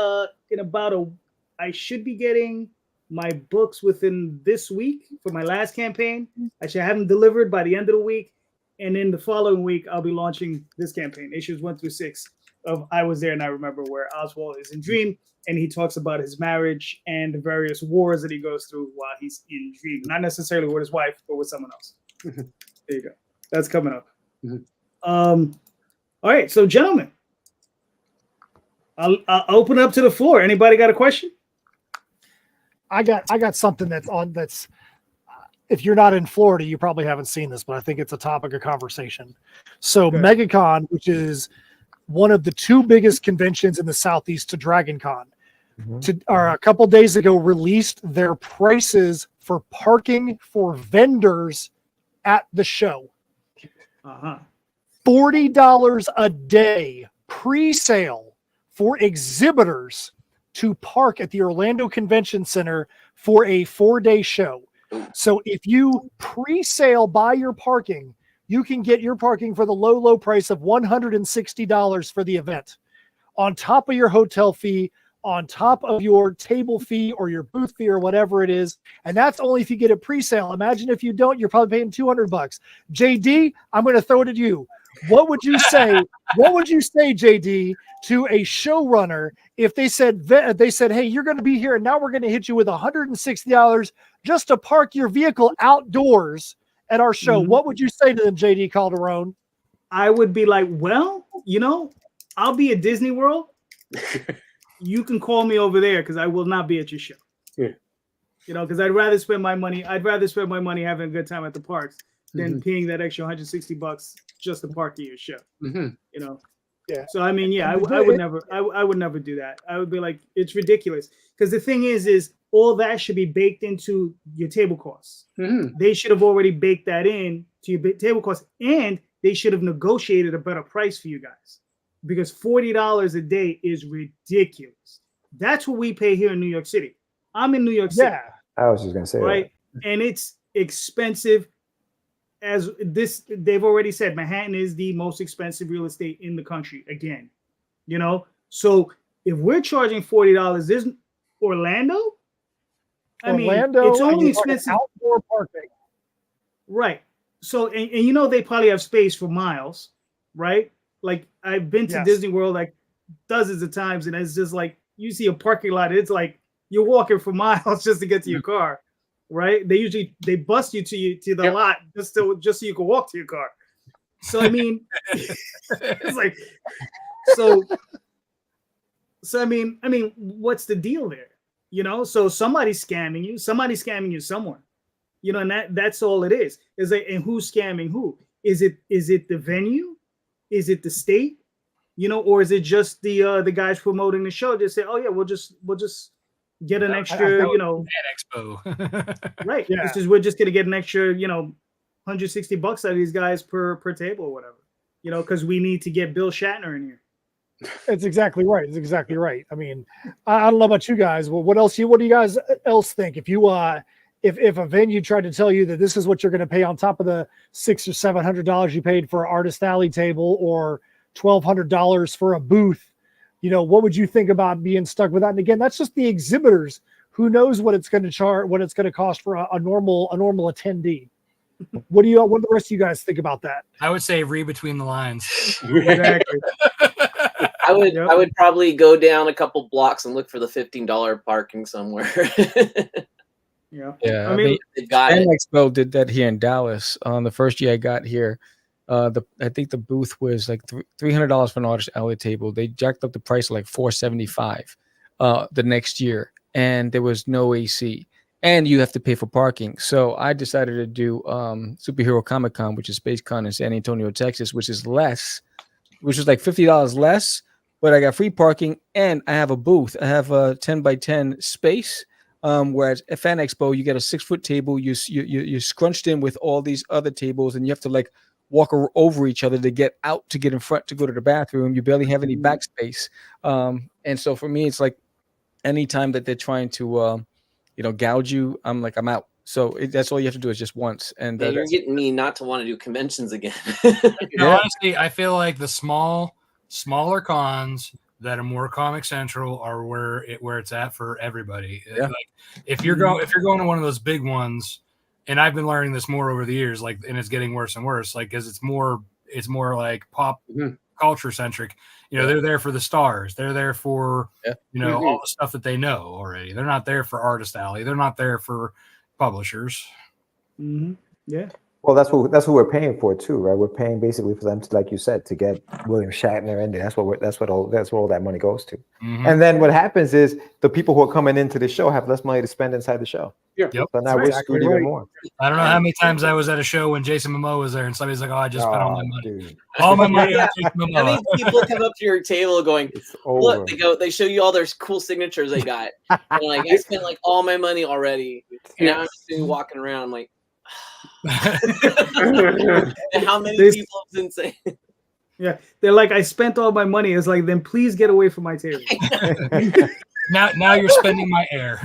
in about I should be getting my books within this week for my last campaign. Actually, I have them delivered by the end of the week. And in the following week, I'll be launching this campaign, issues 1 through 6. of I Was There and I Remember, where Oswald is in Dream and he talks about his marriage and the various wars that he goes through while he's in Dream. Not necessarily with his wife, but with someone else. There you go. That's coming up. All right, so gentlemen, I'll open it up to the floor. Anybody got a question? I got something that's if you're not in Florida, you probably haven't seen this, but I think it's a topic of conversation. So Good. MegaCon, which is one of the two biggest conventions in the Southeast to DragonCon, a couple days ago released their prices for parking for vendors at the show. $40 a day pre-sale for exhibitors to park at the Orlando Convention Center for a 4-day show. So if you pre-sale buy your parking, you can get your parking for the low price of $160 for the event, on top of your hotel fee, on top of your table fee or your booth fee or whatever it is. And that's only if you get it pre-sale. Imagine if you don't, you're probably paying $200. JD, I'm going to throw it at you. What would you say? What would you say, JD, to a showrunner if they said, hey, you're going to be here and now we're going to hit you with $160 just to park your vehicle outdoors at our show? What would you say to them, JD Calderon? I would be like, well, I'll be at Disney World. You can call me over there because I will not be at your show. Yeah. Because I'd rather spend my money having a good time at the parks than paying that extra $160 just to park at your show. Yeah. So I mean, I would never do that. I would be like, it's ridiculous. Because the thing is all that should be baked into your table costs. They should have already baked that in to your table costs, and they should have negotiated a better price for you guys. Because $40 a day is ridiculous. That's what we pay here in New York City. I'm in New York City. Yeah, I was just gonna say right, and it's expensive. As this, they've already said Manhattan is the most expensive real estate in the country. Again, so if we're charging $40, there's Orlando. I mean, it's only expensive outdoor parking, right? So and they probably have space for miles, right? Like I've been to Disney World like dozens of times, and it's just like you see a parking lot. It's like you're walking for miles just to get to your car, right? They bust you to the lot just so you can walk to your car. So I mean, it's like so I mean, what's the deal there? So somebody's scamming you somewhere, and that's all it is. Is like, and who's scamming who? Is it the venue? Is it the state, or is it just the guys promoting the show? Just say, oh yeah, we'll just get an extra, Expo, right? Yeah, we're just gonna get an extra, $160 out of these guys per table or whatever, because we need to get Bill Shatner in here. It's exactly right. I mean, I don't know about you guys. Well, what do you guys else think? If you if a venue tried to tell you that this is what you're going to pay on top of the $600 or $700 you paid for an Artist Alley table or $1,200 for a booth, what would you think about being stuck with that? And again, that's just the exhibitors. Who knows what it's going to charge, what it's going to cost for a normal attendee? What do the rest of you guys think about that? I would say read between the lines. Exactly. I would probably go down a couple blocks and look for the $15 parking somewhere. Yeah. I mean, Fan Expo did that here in Dallas. The first year I got here, I think the booth was like $300 for an Artist Alley table. They jacked up the price like $475 the next year, and there was no AC, and you have to pay for parking. So I decided to do Superhero Comic Con, which is Space Con in San Antonio, Texas, which is like $50 less, but I got free parking and I have a booth. I have a 10x10 space. Whereas at Fan Expo, you get a 6-foot table, you're scrunched in with all these other tables, and you have to like walk over each other to get out, to get in front, to go to the bathroom. You barely have any backspace. And so for me, it's like anytime that they're trying to, gouge you, I'm out. So that's all you have to do is just once. And you're getting me not to want to do conventions again. Honestly, I feel like the smaller cons that are more Comic Central are where it's at for everybody. Yeah. Like if you're going to one of those big ones, and I've been learning this more over the years, and it's getting worse and worse, because it's more like pop culture centric. You know, they're there for the stars. They're there for all the stuff that they know already. They're not there for Artist Alley. They're not there for publishers. Mm-hmm. Yeah. Well, that's who we're paying for too, right? We're paying basically for them to, like you said, to get William Shatner in there. That's what all that money goes to. Mm-hmm. And then what happens is the people who are coming into the show have less money to spend inside the show. Yeah. Yep. So now we're screwed even more. I don't know how many times I was at a show when Jason Momoa was there, and somebody's like, "Oh, I just spent all my money, Dude. all my money on Jason How Momoa." many people come up to your table going, It's over. look, they show you all their cool signatures they got. And like, I spent like all my money already. And now I'm just sitting walking around. I'm like, and how many people have been saying? Yeah, they're like, I spent all my money. It's like, then please get away from my table. now you're spending my air.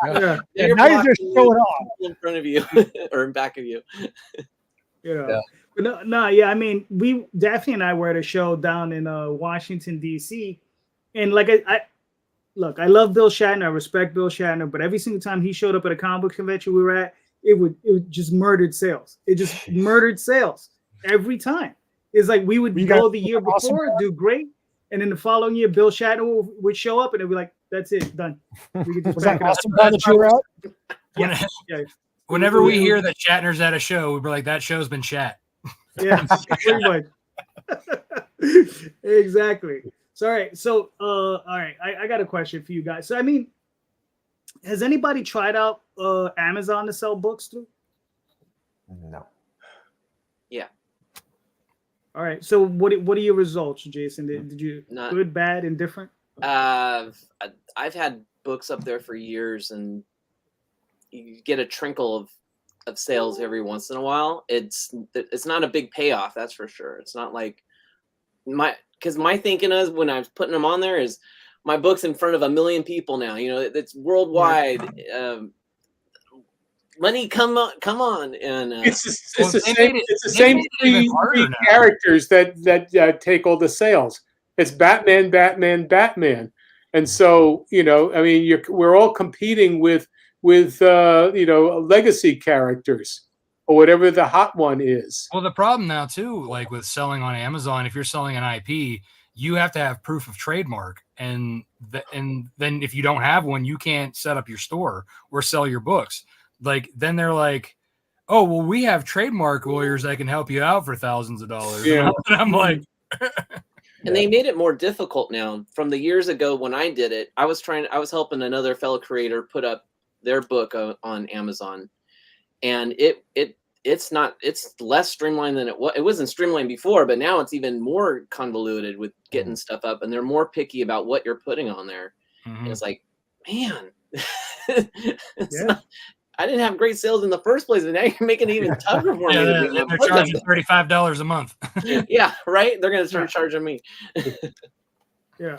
Yeah, You're now you're just blocking showing off. in front of you or in back of you. yeah. But no, yeah. I mean, Daphne and I were at a show down in Washington D.C. and like I look, I love Bill Shatner. I respect Bill Shatner, but every single time he showed up at a comic book convention we were at, it would just murdered sales. It just murdered sales every time. It's like we would go the year before, do great, and then the following year, Bill Shatner would show up, and it'd be like, "That's it, done." We could just Was pack that it up. awesome time that you were out? Yeah. Whenever we hear that Shatner's at a show, we're like, "That show's been shat." Yeah, pretty much. Exactly. So all right. So all right. I got a question for you guys. So I mean, has anybody tried out Amazon to sell books through? No. Yeah. All right. So what are your results, Jason? Did you Not- good, bad, indifferent? I've had books up there for years, and you get a trickle of sales every once in a while. It's not a big payoff, that's for sure. It's not like my thinking is when I was putting them on there is my book's in front of 1 million people now. You know, it's worldwide. Money, come on, and It's Well, the they same. made it- It's the they same made it even harder three now. characters that take all the sales. It's Batman, Batman, Batman, and so I mean, we're all competing with legacy characters or whatever the hot one is. Well, the problem now too, like with selling on Amazon, if you're selling an IP, you have to have proof of trademark, and then if you don't have one, you can't set up your store or sell your books. Like then they're like, "Oh, well, we have trademark lawyers that can help you out for thousands of dollars." Yeah. And I'm like, And they made it more difficult now. From the years ago when I did it, I was helping another fellow creator put up their book on Amazon, and it's less streamlined than it was. It wasn't streamlined before, but now it's even more convoluted with getting stuff up, and they're more picky about what you're putting on there. And it's like, man, I didn't have great sales in the first place, and now you're making it even tougher for me. they're charging $35 a month. Yeah, right. They're gonna start charging me. Yeah.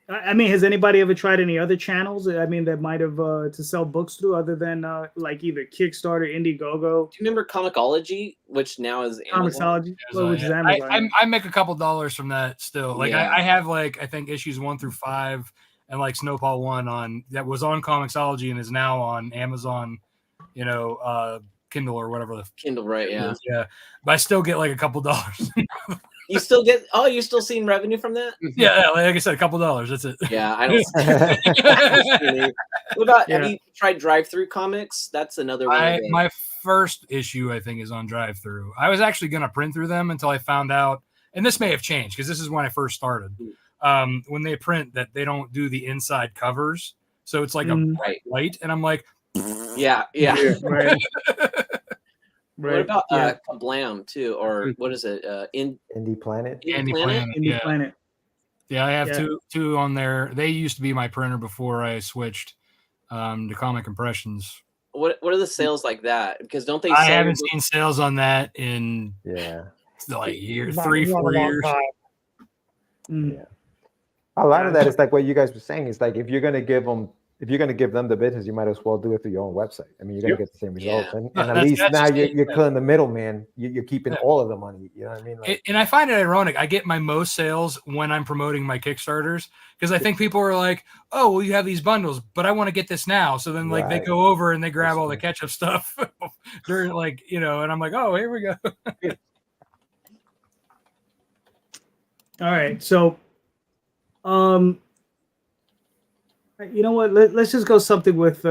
I mean, has anybody ever tried any other channels? I mean, that might have to sell books through, other than like either Kickstarter, Indiegogo, Do you remember Comixology, which now is Amazon? Comixology, which is Amazon? I make a couple dollars from that still. Like Yeah. I have like I think issues 1 through 5 and like Snowfall 1 that was on Comixology and is now on Amazon, Kindle or whatever the Kindle, right? Yeah. yeah. But I still get like a couple dollars. You still get? Oh, you're still seeing revenue from that? Yeah, like I said, a couple dollars. That's it. Yeah, I don't. What about? Yeah. Have you tried drive-through comics? That's another one. My first issue, I think, is on drive-through. I was actually going to print through them until I found out, and this may have changed because this is when I first started. When they print that they don't do the inside covers, so it's like a bright light, and I'm like, Yeah. Right. What about Kablam too, or what is it? Indie Planet. Indie Planet? Planet. Indie Yeah. Planet. Yeah, I have Yeah. two on there. They used to be my printer before I switched to Comic Impressions. What are the sales like that? Because don't they? I sell haven't your seen sales on that in Yeah. like years, Not 3-4 a long years. time. Mm. A lot of that is like what you guys were saying. It's like if you're gonna give them the business, you might as well do it through your own website. I mean, you're gonna get the same results, Yeah. and at That's- least that's now just you're it. killing the middleman. You're keeping all of the money. You know what I mean? Like, And I find it ironic. I get my most sales when I'm promoting my Kickstarters because I think people are like, "Oh, well, you have these bundles, but I want to get this now." So then, like, they Right. go over and they grab all the ketchup stuff during, and I'm like, "Oh, here we go." All right. So, you know what? Let's just go something with.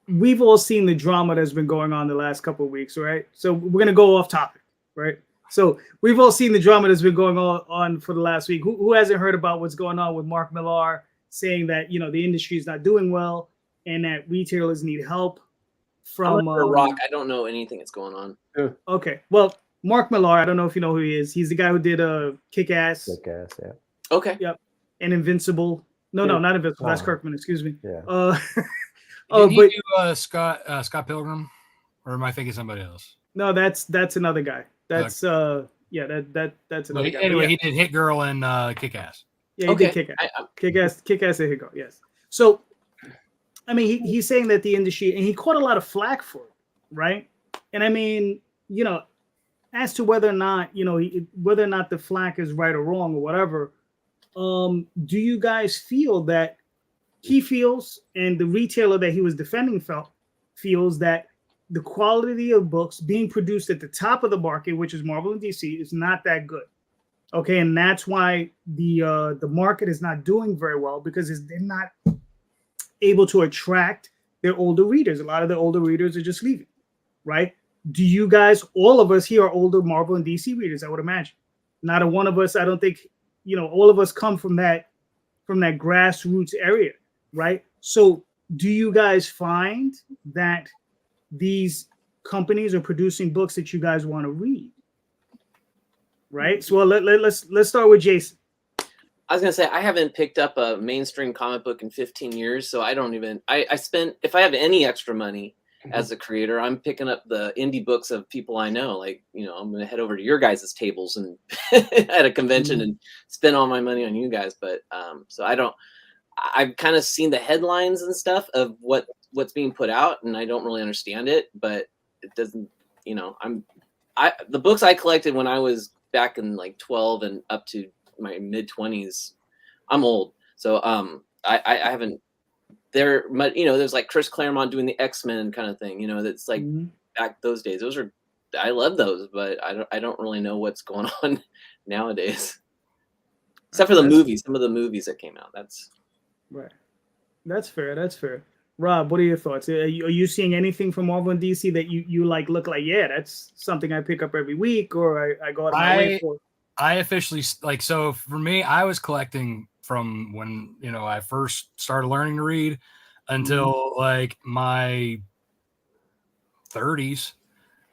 We've all seen the drama that's been going on the last couple of weeks, right? So we're gonna go off topic, right? So we've all seen the drama that's been going on for the last week. Who hasn't heard about what's going on with Mark Millar saying that the industry is not doing well and that retailers need help from Rock? I don't know anything that's going on. Okay, well, Mark Millar, I don't know if you know who he is. He's the guy who did Kick-Ass. Kick-Ass, yeah. Okay. Yep. And Invincible. No, not Invincible. That's Kirkman. Excuse me. Yeah. Did he do Scott Pilgrim, or am I thinking somebody else? No, that's another guy. That's that's another guy. Anyway, he did Hit Girl and Kick-Ass. Yeah, he did Kick-Ass. Kick-Ass and Hit Girl. Yes. So, I mean, he's saying that the industry, and he caught a lot of flack for it, right? And I mean, as to whether or not whether or not the flack is right or wrong or whatever, do you guys feel that he feels, and the retailer that he was defending feels that the quality of books being produced at the top of the market, which is Marvel and DC, is not that good? Okay, and that's why the market is not doing very well, because they're not able to attract their older readers. A lot of the older readers are just leaving, right? Do you guys, all of us here, are older Marvel and DC readers? I would imagine. Not a one of us. I don't think all of us come from that grassroots area, right? So, do you guys find that these companies are producing books that you guys want to read? Right. So let's start with Jason. I was gonna say I haven't picked up a mainstream comic book in 15 years, so I don't even. I spent, if I have any extra money as a creator, I'm picking up the indie books of people I know. Like, I'm gonna head over to your guys' tables and at a convention and spend all my money on you guys. But so I've kind of seen the headlines and stuff of what's being put out, and I don't really understand it. But it doesn't. The books I collected when I was back in like 12 and up to my mid 20s, I'm old, so I haven't. There's like Chris Claremont doing the X-Men kind of thing. That's like back those days. I love those, but I don't really know what's going on nowadays, except for the movies. Some of the movies that came out. That's right. That's fair. Rob, what are your thoughts? Are you seeing anything from Marvel and DC that you like? Look like, yeah, that's something I pick up every week, or I go out of my way for. I officially so for me, I was collecting from when I first started learning to read until like my 30s.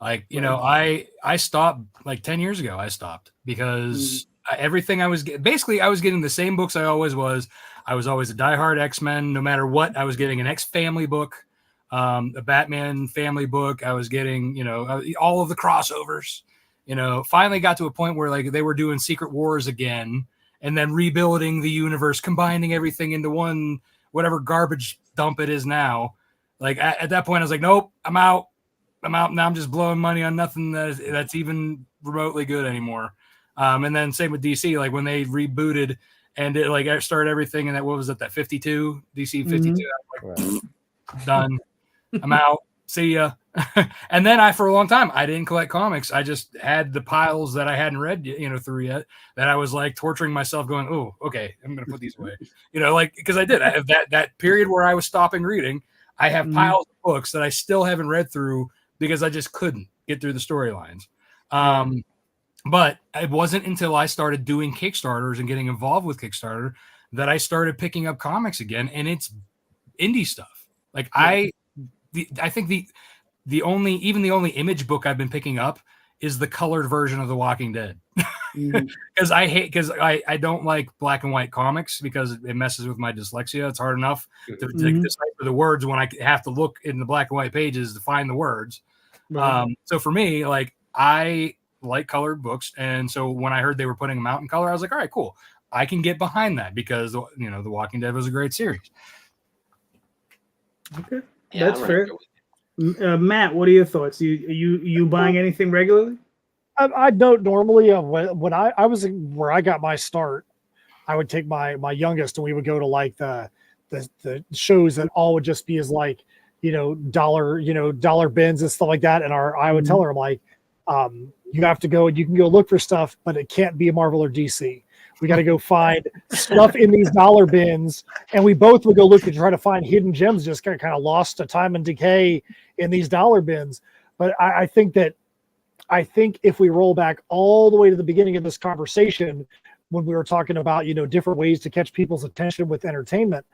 I stopped like 10 years ago. I stopped because everything I was getting the same books I always was. I was always a diehard X-Men. No matter what, I was getting an X-Family book, a Batman family book. I was getting, all of the crossovers. Finally got to a point where like they were doing Secret Wars again, and then rebuilding the universe, combining everything into one, whatever garbage dump it is now. Like at that point, I was like, nope, I'm out. Now I'm just blowing money on nothing that's even remotely good anymore. And then same with DC, like when they rebooted and it like started everything, and that 52 DC 52. I was like, done. I'm out. See ya. And then for a long time, I didn't collect comics. I just had the piles that I hadn't read, through yet, that I was like torturing myself going, oh, okay, I'm going to put these away, because I did. I have that period where I was stopping reading. I have piles of books that I still haven't read through because I just couldn't get through the storylines. But it wasn't until I started doing Kickstarters and getting involved with Kickstarter that I started picking up comics again, and it's indie stuff. Like I think the only image book I've been picking up is the colored version of The Walking Dead, because I don't like black and white comics because it messes with my dyslexia. It's hard enough to decipher the words when I have to look in the black and white pages to find the words. So for me, like I like colored books, and so when I heard they were putting them out in color, I was like, all right, cool. I can get behind that because The Walking Dead was a great series. Okay, yeah, that's fair. Matt, what are your thoughts? You buying anything regularly? I don't normally. When I was where I got my start, I would take my youngest and we would go to like the shows that all would just be as like dollar bins and stuff like that. And I would tell her, I'm like, You have to go and you can go look for stuff, but it can't be Marvel or DC. We got to go find stuff in these dollar bins, and we both would go look to try to find hidden gems just kind of lost to time and decay in these dollar bins. But I think if we roll back all the way to the beginning of this conversation, when we were talking about, different ways to catch people's attention with entertainment,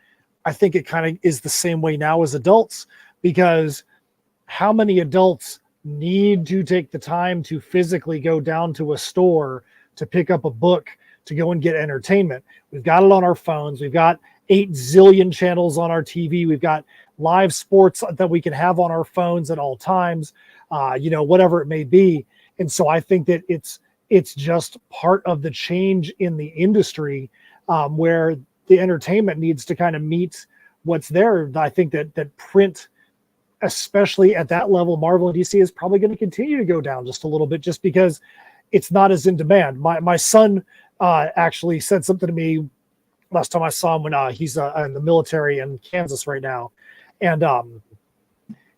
I think it kind of is the same way now as adults, because how many adults need to take the time to physically go down to a store to pick up a book to go and get entertainment? We've got it on our phones. We've got 8 zillion channels on our TV. We've got live sports that we can have on our phones at all times, whatever it may be. And so I think that it's just part of the change in the industry, where the entertainment needs to kind of meet what's there. I think that print, especially at that level, Marvel and DC, is probably going to continue to go down just a little bit, just because it's not as in demand. My son actually said something to me last time I saw him when he's in the military in Kansas right now. And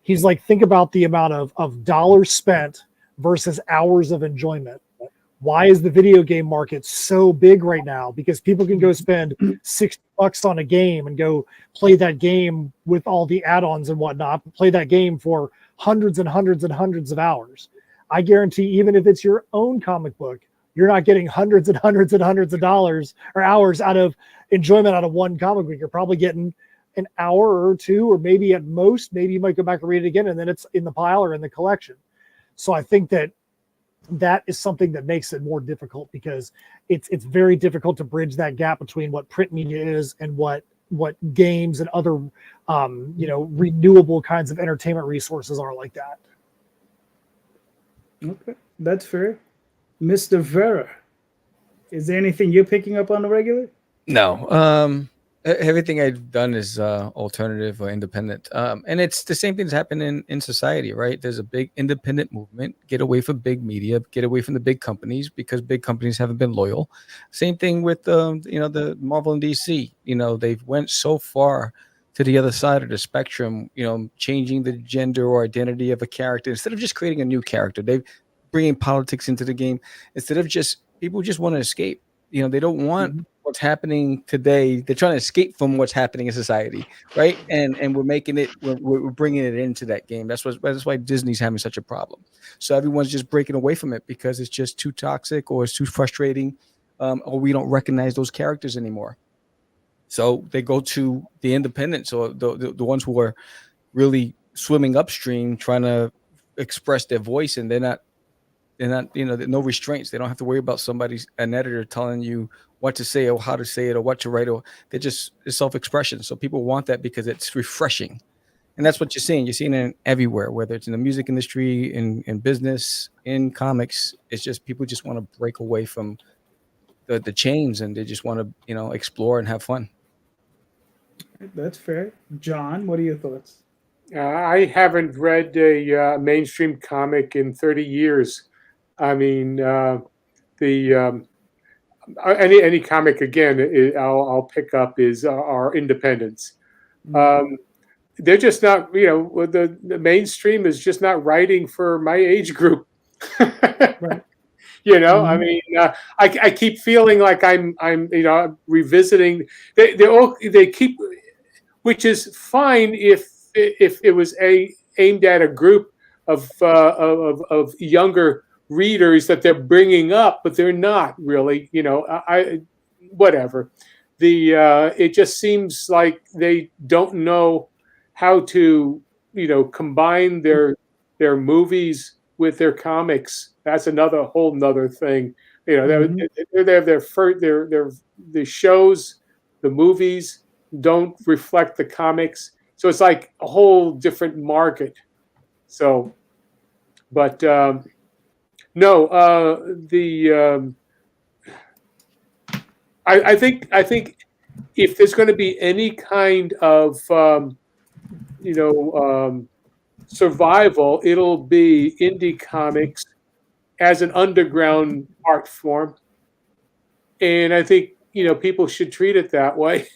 he's like, think about the amount of dollars spent versus hours of enjoyment. Why is the video game market so big right now? Because people can go spend $60 on a game and go play that game with all the add-ons and whatnot, play that game for hundreds and hundreds and hundreds of hours. I guarantee, even if it's your own comic book, you're not getting hundreds and hundreds and hundreds of dollars or hours out of enjoyment out of one comic book. You're probably getting an hour or two, or maybe at most, maybe you might go back and read it again, and then it's in the pile or in the collection. So I think that is something that makes it more difficult, because it's very difficult to bridge that gap between what print media is and what games and other renewable kinds of entertainment resources are like that. Okay, that's fair. Mr. Vera, is there anything you're picking up on the regular? No. Everything I've done is alternative or independent. And it's the same thing that's happening in society, right? There's a big independent movement. Get away from big media, get away from the big companies, because big companies haven't been loyal. Same thing with the Marvel and DC. They've went so far to the other side of the spectrum, changing the gender or identity of a character. Instead of just creating a new character, they're bringing politics into the game. Instead of people just want to escape. They don't want what's happening today. They're trying to escape from what's happening in society, right? And we're making it, we're bringing it into that game. That's why Disney's having such a problem. So everyone's just breaking away from it because it's just too toxic, or it's too frustrating, or we don't recognize those characters anymore. So they go to the independents, or the ones who are really swimming upstream, trying to express their voice, and they're not, no restraints. They don't have to worry about an editor telling you what to say or how to say it or what to write, or it's self-expression. So people want that because it's refreshing. And that's what you're seeing. You're seeing it everywhere, whether it's in the music industry, in business, in comics. It's just people just want to break away from the chains, and they just want to, explore and have fun. That's fair. John, what are your thoughts? I haven't read a mainstream comic in 30 years. I mean, any comic again, I'll pick up is our independents. They're just not, the mainstream is just not writing for my age group. Right. I mean, I keep feeling like I'm revisiting. They keep, which is fine if it was aimed at a group of younger readers that they're bringing up, but they're not really. Whatever. It just seems like they don't know how to combine their movies with their comics. That's whole nother thing. They have the shows, the movies don't reflect the comics, so it's like a whole different market. So, but no, I think if there's going to be any kind of survival, it'll be indie comics as an underground art form, and I think people should treat it that way.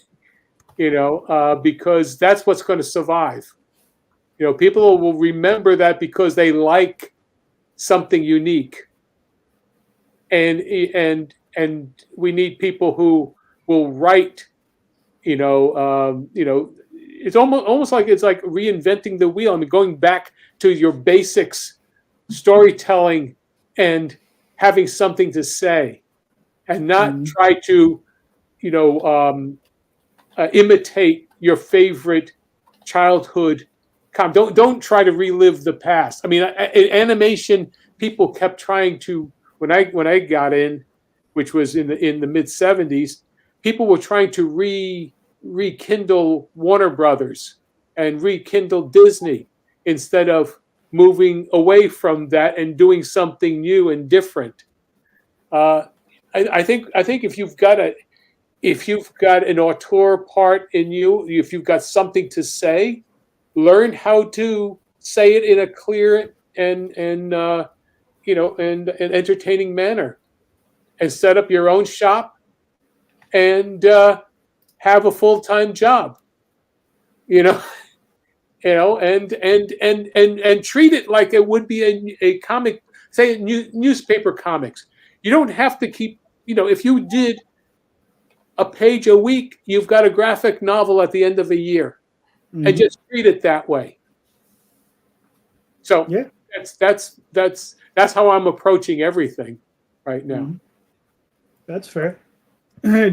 Because that's what's going to survive. People will remember that because they like something unique. And we need people who will write, it's almost like it's like reinventing the wheel and going back to your basics, storytelling, and having something to say, and not try to, imitate your favorite childhood. Don't try to relive the past. I mean, in animation, people kept trying to. When I got in, which was in the mid '70s, people were trying to rekindle Warner Brothers and rekindle Disney instead of moving away from that and doing something new and different. I think if you've got an auteur part in you, if you've got something to say, learn how to say it in a clear and entertaining manner, and set up your own shop and have a full-time job, and treat it like it would be a comic, say newspaper comics. You don't have to keep, if you did a page a week, you've got a graphic novel at the end of the year, and just treat it that way. So yeah, that's how I'm approaching everything right now. That's fair.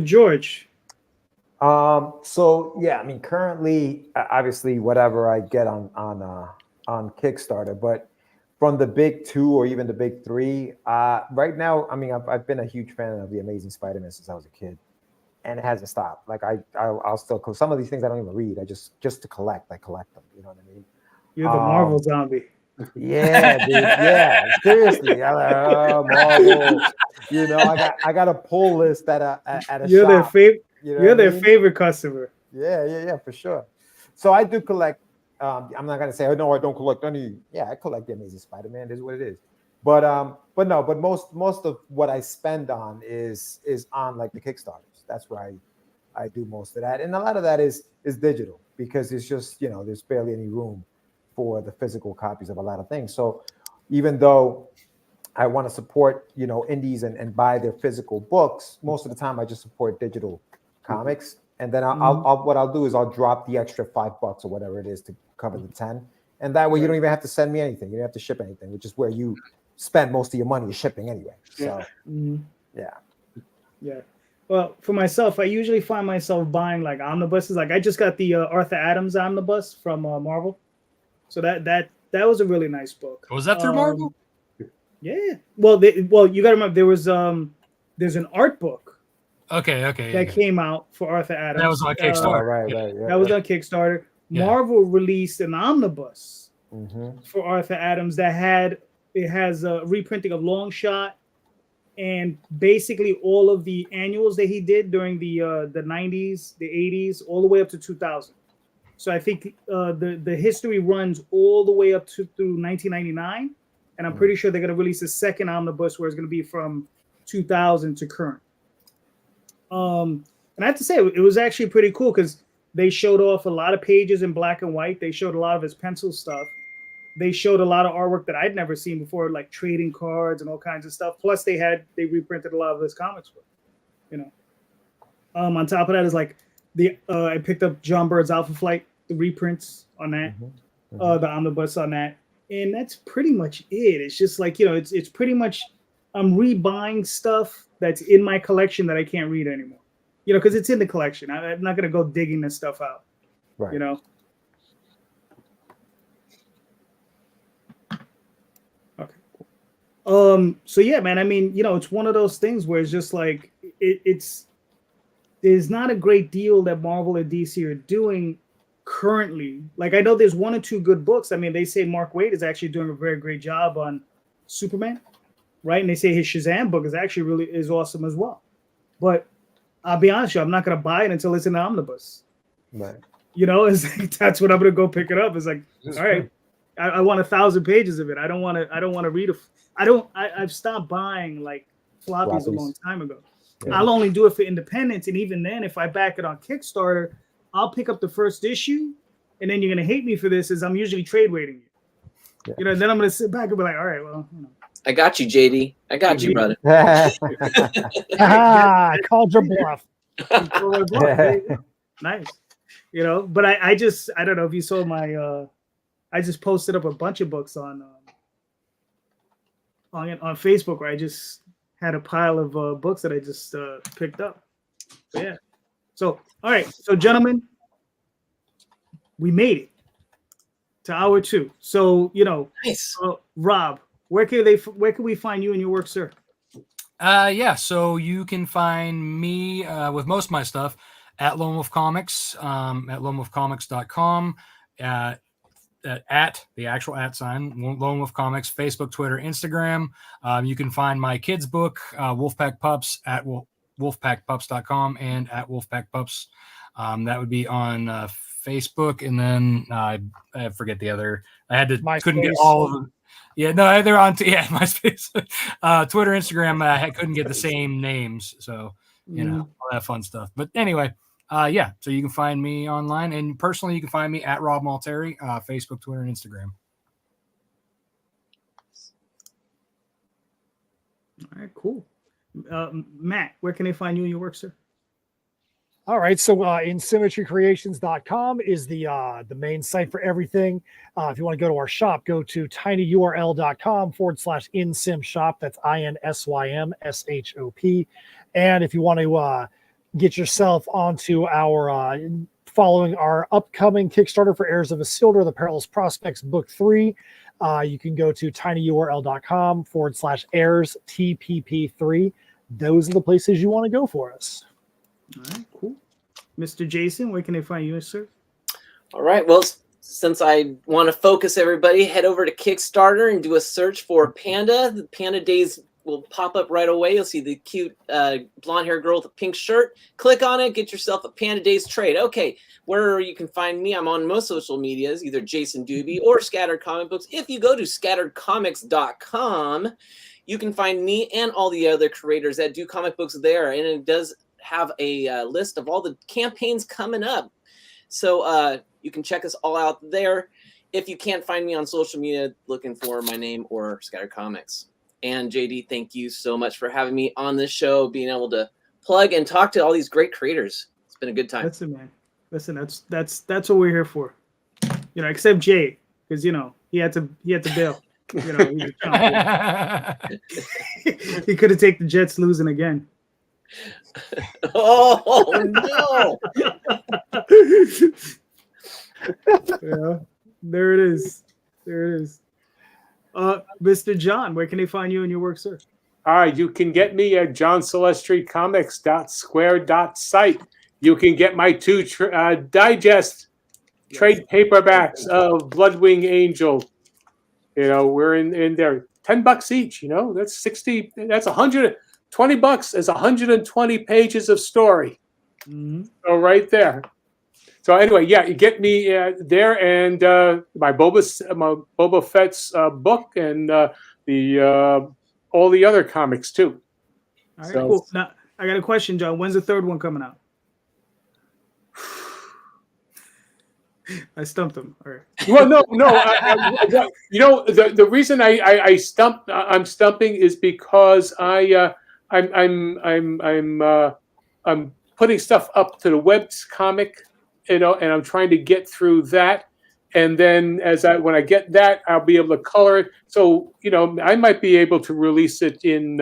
George. So yeah, I mean, currently, obviously, whatever I get on Kickstarter, but from the big two or even the big three, right now, I mean, I've been a huge fan of the Amazing Spider-Man since I was a kid, and it hasn't stopped. Like I'll still, some of these things I don't even read. I just to collect, I collect them. You know what I mean? You're the Marvel zombie. Yeah, dude. Yeah, seriously. Marvel. I got a pull list at a You're shop. Their favorite. You're their mean? favorite customer. Yeah, for sure. So I do collect. I'm not gonna say, oh no, I don't collect any. Yeah, I collect the Amazing Spider-Man. This is what it is. But most of what I spend on is on like the Kickstarters. That's where I do most of that, and a lot of that is digital because it's just there's barely any room for the physical copies of a lot of things. So even though I want to support indies and buy their physical books, most of the time I just support digital comics. And then what I'll do is I'll drop the extra $5 or whatever it is to cover the 10. And that way you don't even have to send me anything. You don't have to ship anything, which is where you spend most of your money is shipping anyway. So yeah. Well, for myself, I usually find myself buying like omnibuses. Like I just got the Arthur Adams omnibus from Marvel. So that was a really nice book. Was that through Marvel? Yeah. Well, you got to remember there's an art book. Okay. That came out for Arthur Adams. That was on Kickstarter. Right. Yeah. That was on Kickstarter. Yeah. Marvel released an omnibus for Arthur Adams that has a reprinting of Long Shot and basically all of the annuals that he did during the 90s, the 80s, all the way up to 2000. So I think the history runs all the way up through 1999, and I'm pretty sure they're going to release a second omnibus where it's going to be from 2000 to current. And I have to say, it was actually pretty cool because they showed off a lot of pages in black and white. They showed a lot of his pencil stuff. They showed a lot of artwork that I'd never seen before, like trading cards and all kinds of stuff. Plus, they reprinted a lot of his comics book. On top of that is like I picked up John Bird's Alpha Flight, the reprints on that, the omnibus on that, and that's pretty much it. It's just like it's pretty much I'm rebuying stuff that's in my collection that I can't read anymore. Because it's in the collection. I'm not gonna go digging this stuff out. Right. Okay. Cool. So yeah, man. I mean, it's one of those things where it's just like there's not a great deal that Marvel or DC are doing currently. Like I know there's one or two good books. I mean, they say Mark Waid is actually doing a very great job on Superman, right? And they say his Shazam book is actually really awesome as well. But I'll be honest with you, I'm not gonna buy it until it's in the omnibus. Right. It's like, that's when I'm gonna go pick it up. It's like, all right, I want 1,000 pages of it. I don't want to read I've stopped buying like floppies a long time ago. Yeah. I'll only do it for independence, and even then, if I back it on Kickstarter, I'll pick up the first issue, and then you're gonna hate me for this. Is I'm usually trade weighting it. You know, and then I'm gonna sit back and be like, all right, well, you know. I got you, JD. I got you, brother. Ah, I called your bluff. Nice. You know, but I don't know if you saw my I just posted up a bunch of books on Facebook where I just had a pile of books that I just picked up. So, yeah. So all right. So gentlemen, we made it to hour 2. So, you know, Nice. Rob, where can we find you and your work, sir? Yeah, so you can find me with most of my stuff at Lone Wolf Comics, at lonewolfcomics.com, at the actual @ Lone Wolf Comics, Facebook, Twitter, Instagram. You can find my kids' book, Wolfpack Pups, at wolfpackpups.com and at Wolfpack Pups. That would be on Facebook, and then I forget the other. Couldn't get all of them. Yeah, no, they're on. MySpace, Twitter, Instagram. I couldn't get the same names, so you know all that fun stuff. But anyway, yeah. So you can find me online, and personally, you can find me at Rob Multari, Facebook, Twitter, and Instagram. All right, cool. Matt, where can they find you and your work, sir? All right, so insymmetrycreations.com is the main site for everything. If you want to go to our shop, go to tinyurl.com/insimshop. That's INSYMSHOP. And if you want to get yourself onto our following our upcoming Kickstarter for Heirs of Isildur, The Perilous Prospects Book 3, you can go to tinyurl.com/heirs-TPP3. Those are the places you want to go for us. All right, cool. Mr. Jason, where can they find you, sir? All right. Well, since I want to focus everybody, head over to Kickstarter and do a search for Panda. The Panda Days will pop up right away. You'll see the cute blonde-haired girl with a pink shirt. Click on it. Get yourself a Panda Days trade. Okay. Where you can find me, I'm on most social medias, either Jason Dube or Scattered Comic Books. If you go to scatteredcomics.com, you can find me and all the other creators that do comic books there. And it does have a list of all the campaigns coming up, so you can check us all out there. If you can't find me on social media, looking for my name or Scattered Comics. And JD, thank you so much for having me on this show, being able to plug and talk to all these great creators. It's been a good time. Listen, man. Listen, that's what we're here for. You know, except Jay, because you know he had to bail. You know, he could have taken the Jets losing again. Oh no! Yeah, there it is. Mr. John, where can they find you and your work, sir? All right, you can get me at johncelestrycomics.square.site. You can get my 2 digest trade paperbacks of Bloodwing Angel. You know, we're in there, $10 each. You know, that's 60. That's $120 is 120 pages of story. Mm-hmm. So right there. So anyway, yeah, you get me there, and my Boba Fett's book, and all the other comics too. All right, cool. Now I got a question, John. When's the 3rd one coming out? I stumped him. All right. Well, no. You know, the reason I'm stumping is because I'm putting stuff up to the web comic, you know, and I'm trying to get through that, and then when I get that, I'll be able to color it. So you know, I might be able to release it in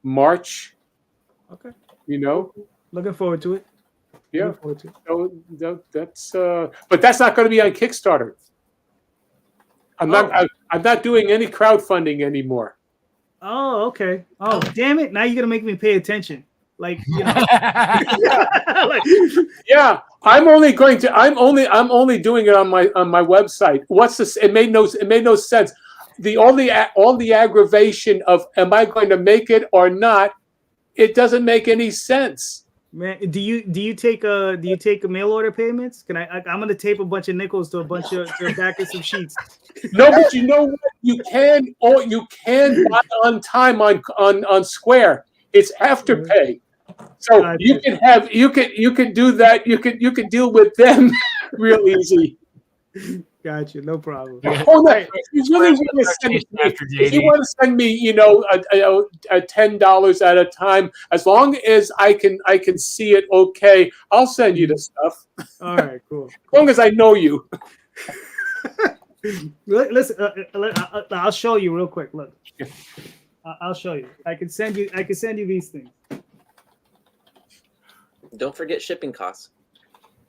March. Okay. You know, looking forward to it. Yeah. So that's but that's not going to be on Kickstarter. I'm not doing any crowdfunding anymore. Oh, okay. Oh, damn it! Now you're gonna make me pay attention. Like, you know. Yeah, I'm only doing it on my website. What's this? It made no sense. All the aggravation of am I going to make it or not? It doesn't make any sense. Man, do you take mail order payments? Can I'm gonna tape a bunch of nickels to the back of some sheets. No, but you know what? You can buy on time on Square. It's Afterpay. So you can do that. You can deal with them real easy. Got you. No problem. Oh no! If you want to send me, $10 at a time, as long as I can see it, okay, I'll send you the stuff. All right, cool. As long as I know you. Listen, I'll show you real quick. Look, I'll show you. I can send you these things. Don't forget shipping costs.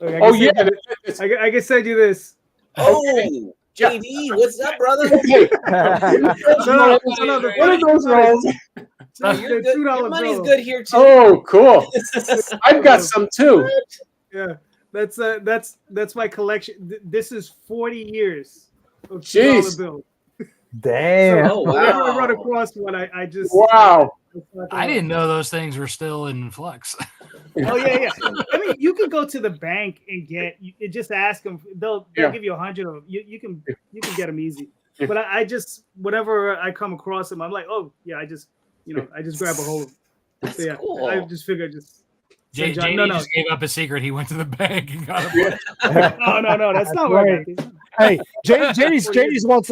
Okay, I can send you this. Oh, JD, what's up, brother? Okay. No, What are those rolls? No, you're good. Your money's bill. good here too. Oh, cool. I've got some too. Yeah, that's my collection. This is 40 years of Jeez. $2 bills. Damn. Oh, Whenever I wow. run across one, I just Wow. I didn't know those things were still in flux. Oh yeah. I mean, you can go to the bank and just ask them. They'll give you 100 of them. You can get them easy. But I just whenever I come across them, I'm like, oh yeah, I just grab a hold of them. That's So, yeah, cool. I just figured JD just gave up a secret. He went to the bank and got a No, that's not what I got. Hey, JD wants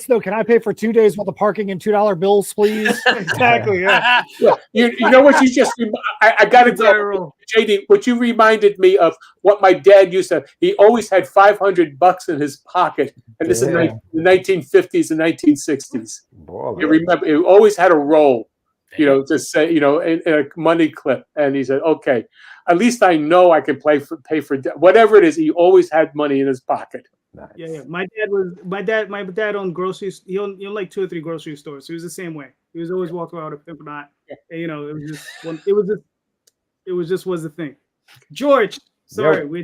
to know, can I pay for 2 days worth of parking and $2 bills, please? Exactly, yeah. You know what you just I got to go, JD. What you reminded me of what my dad used to. He always had $500 in his pocket, and this is the 1950s and 1960s. Boy, You remember? He always had a roll. To say, in a money clip. And he said, okay, at least I know I can pay for whatever it is. He always had money in his pocket. nice. Yeah. My dad owned groceries. He owned like 2 or 3 grocery stores. So he was the same way. He was always walking around with a pimp knot. And, it was just the thing. George, sorry, where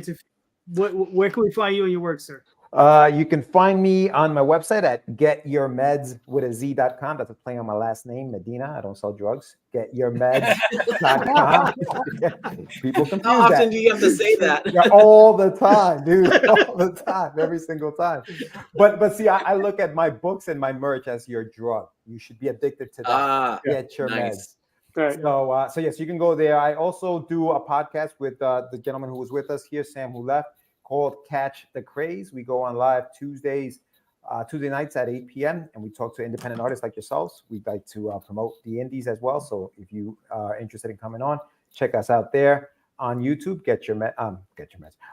can we find you and your work, sir? You can find me on my website at getyourmeds.com. That's a play on my last name, Medina. I don't sell drugs. Getyourmeds.com. People confuse How often that. do you have to say that? Yeah, all the time, dude. All the time, every single time. But see, I look at my books and my merch as your drug. You should be addicted to that. Get your meds. Right. So yes, you can go there. I also do a podcast with the gentleman who was with us here, Sam, who left, called Catch the Craze. We go on live Tuesday nights at 8 p.m. and we talk to independent artists like yourselves. We'd like to promote the indies as well. So if you are interested in coming on, check us out there on YouTube. Get your meds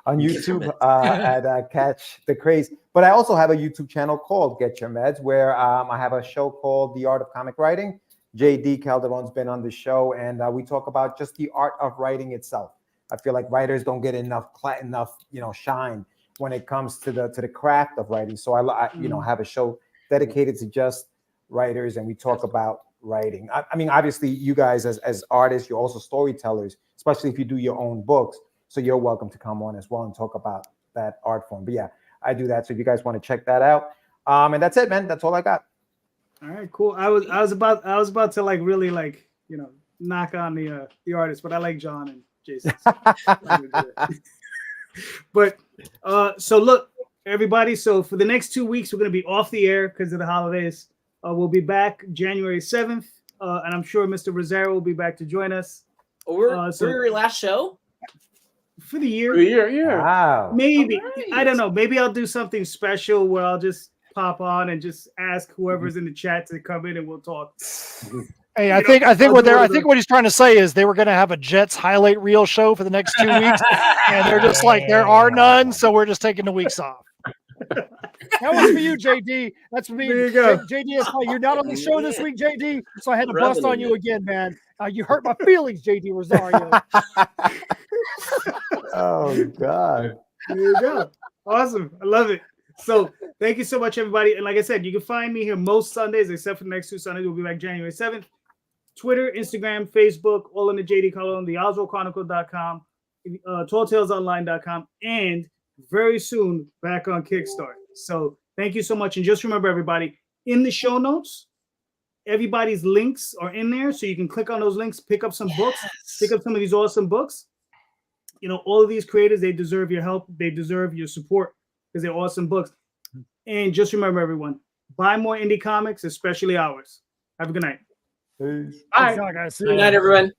on YouTube at Catch the Craze. But I also have a YouTube channel called Get Your Meds, where I have a show called The Art of Comic Writing. JD Calderon's been on the show, and we talk about just the art of writing itself. I feel like writers don't get enough shine when it comes to the craft of writing. So I have a show dedicated to just writers, and we talk about writing. I mean, obviously, you guys as artists, you're also storytellers, especially if you do your own books. So you're welcome to come on as well and talk about that art form. But yeah, I do that. So if you guys want to check that out, and that's it, man. That's all I got. All right, cool. I was about to like really like knock on the artist, but I like John and Jason. But so look, everybody. So for the next 2 weeks, we're gonna be off the air because of the holidays. We'll be back January 7th, and I'm sure Mr. Rosario will be back to join us. We're your last show for the year. For the year, yeah. Wow. Maybe Right. I don't know. Maybe I'll do something special where I'll just pop on and just ask whoever's in the chat to come in and we'll talk. Hey, I think what he's trying to say is they were going to have a Jets highlight reel show for the next 2 weeks, and they're just like, there are none, so we're just taking the weeks off. That was for you, JD. That's for me. There you go. JD is you're not on the show this week, JD, so I had to bust Rubbing on you again, man. You hurt my feelings, JD Rosario. Oh God. There you go. Awesome. I love it. So thank you so much, everybody. And like I said, you can find me here most Sundays, except for the next 2 Sundays. We'll be back January 7th. Twitter, Instagram, Facebook, all in the JD Calderon, the OswaldChronicle.com, TallTalesOnline.com, and very soon back on Kickstarter. So thank you so much. And just remember, everybody, in the show notes, everybody's links are in there. So you can click on those links, pick up some books, pick up some of these awesome books. All of these creators, they deserve your help. They deserve your support because they're awesome books. And just remember, everyone, buy more indie comics, especially ours. Have a good night. Peace. Bye. Guys. Good night, everyone.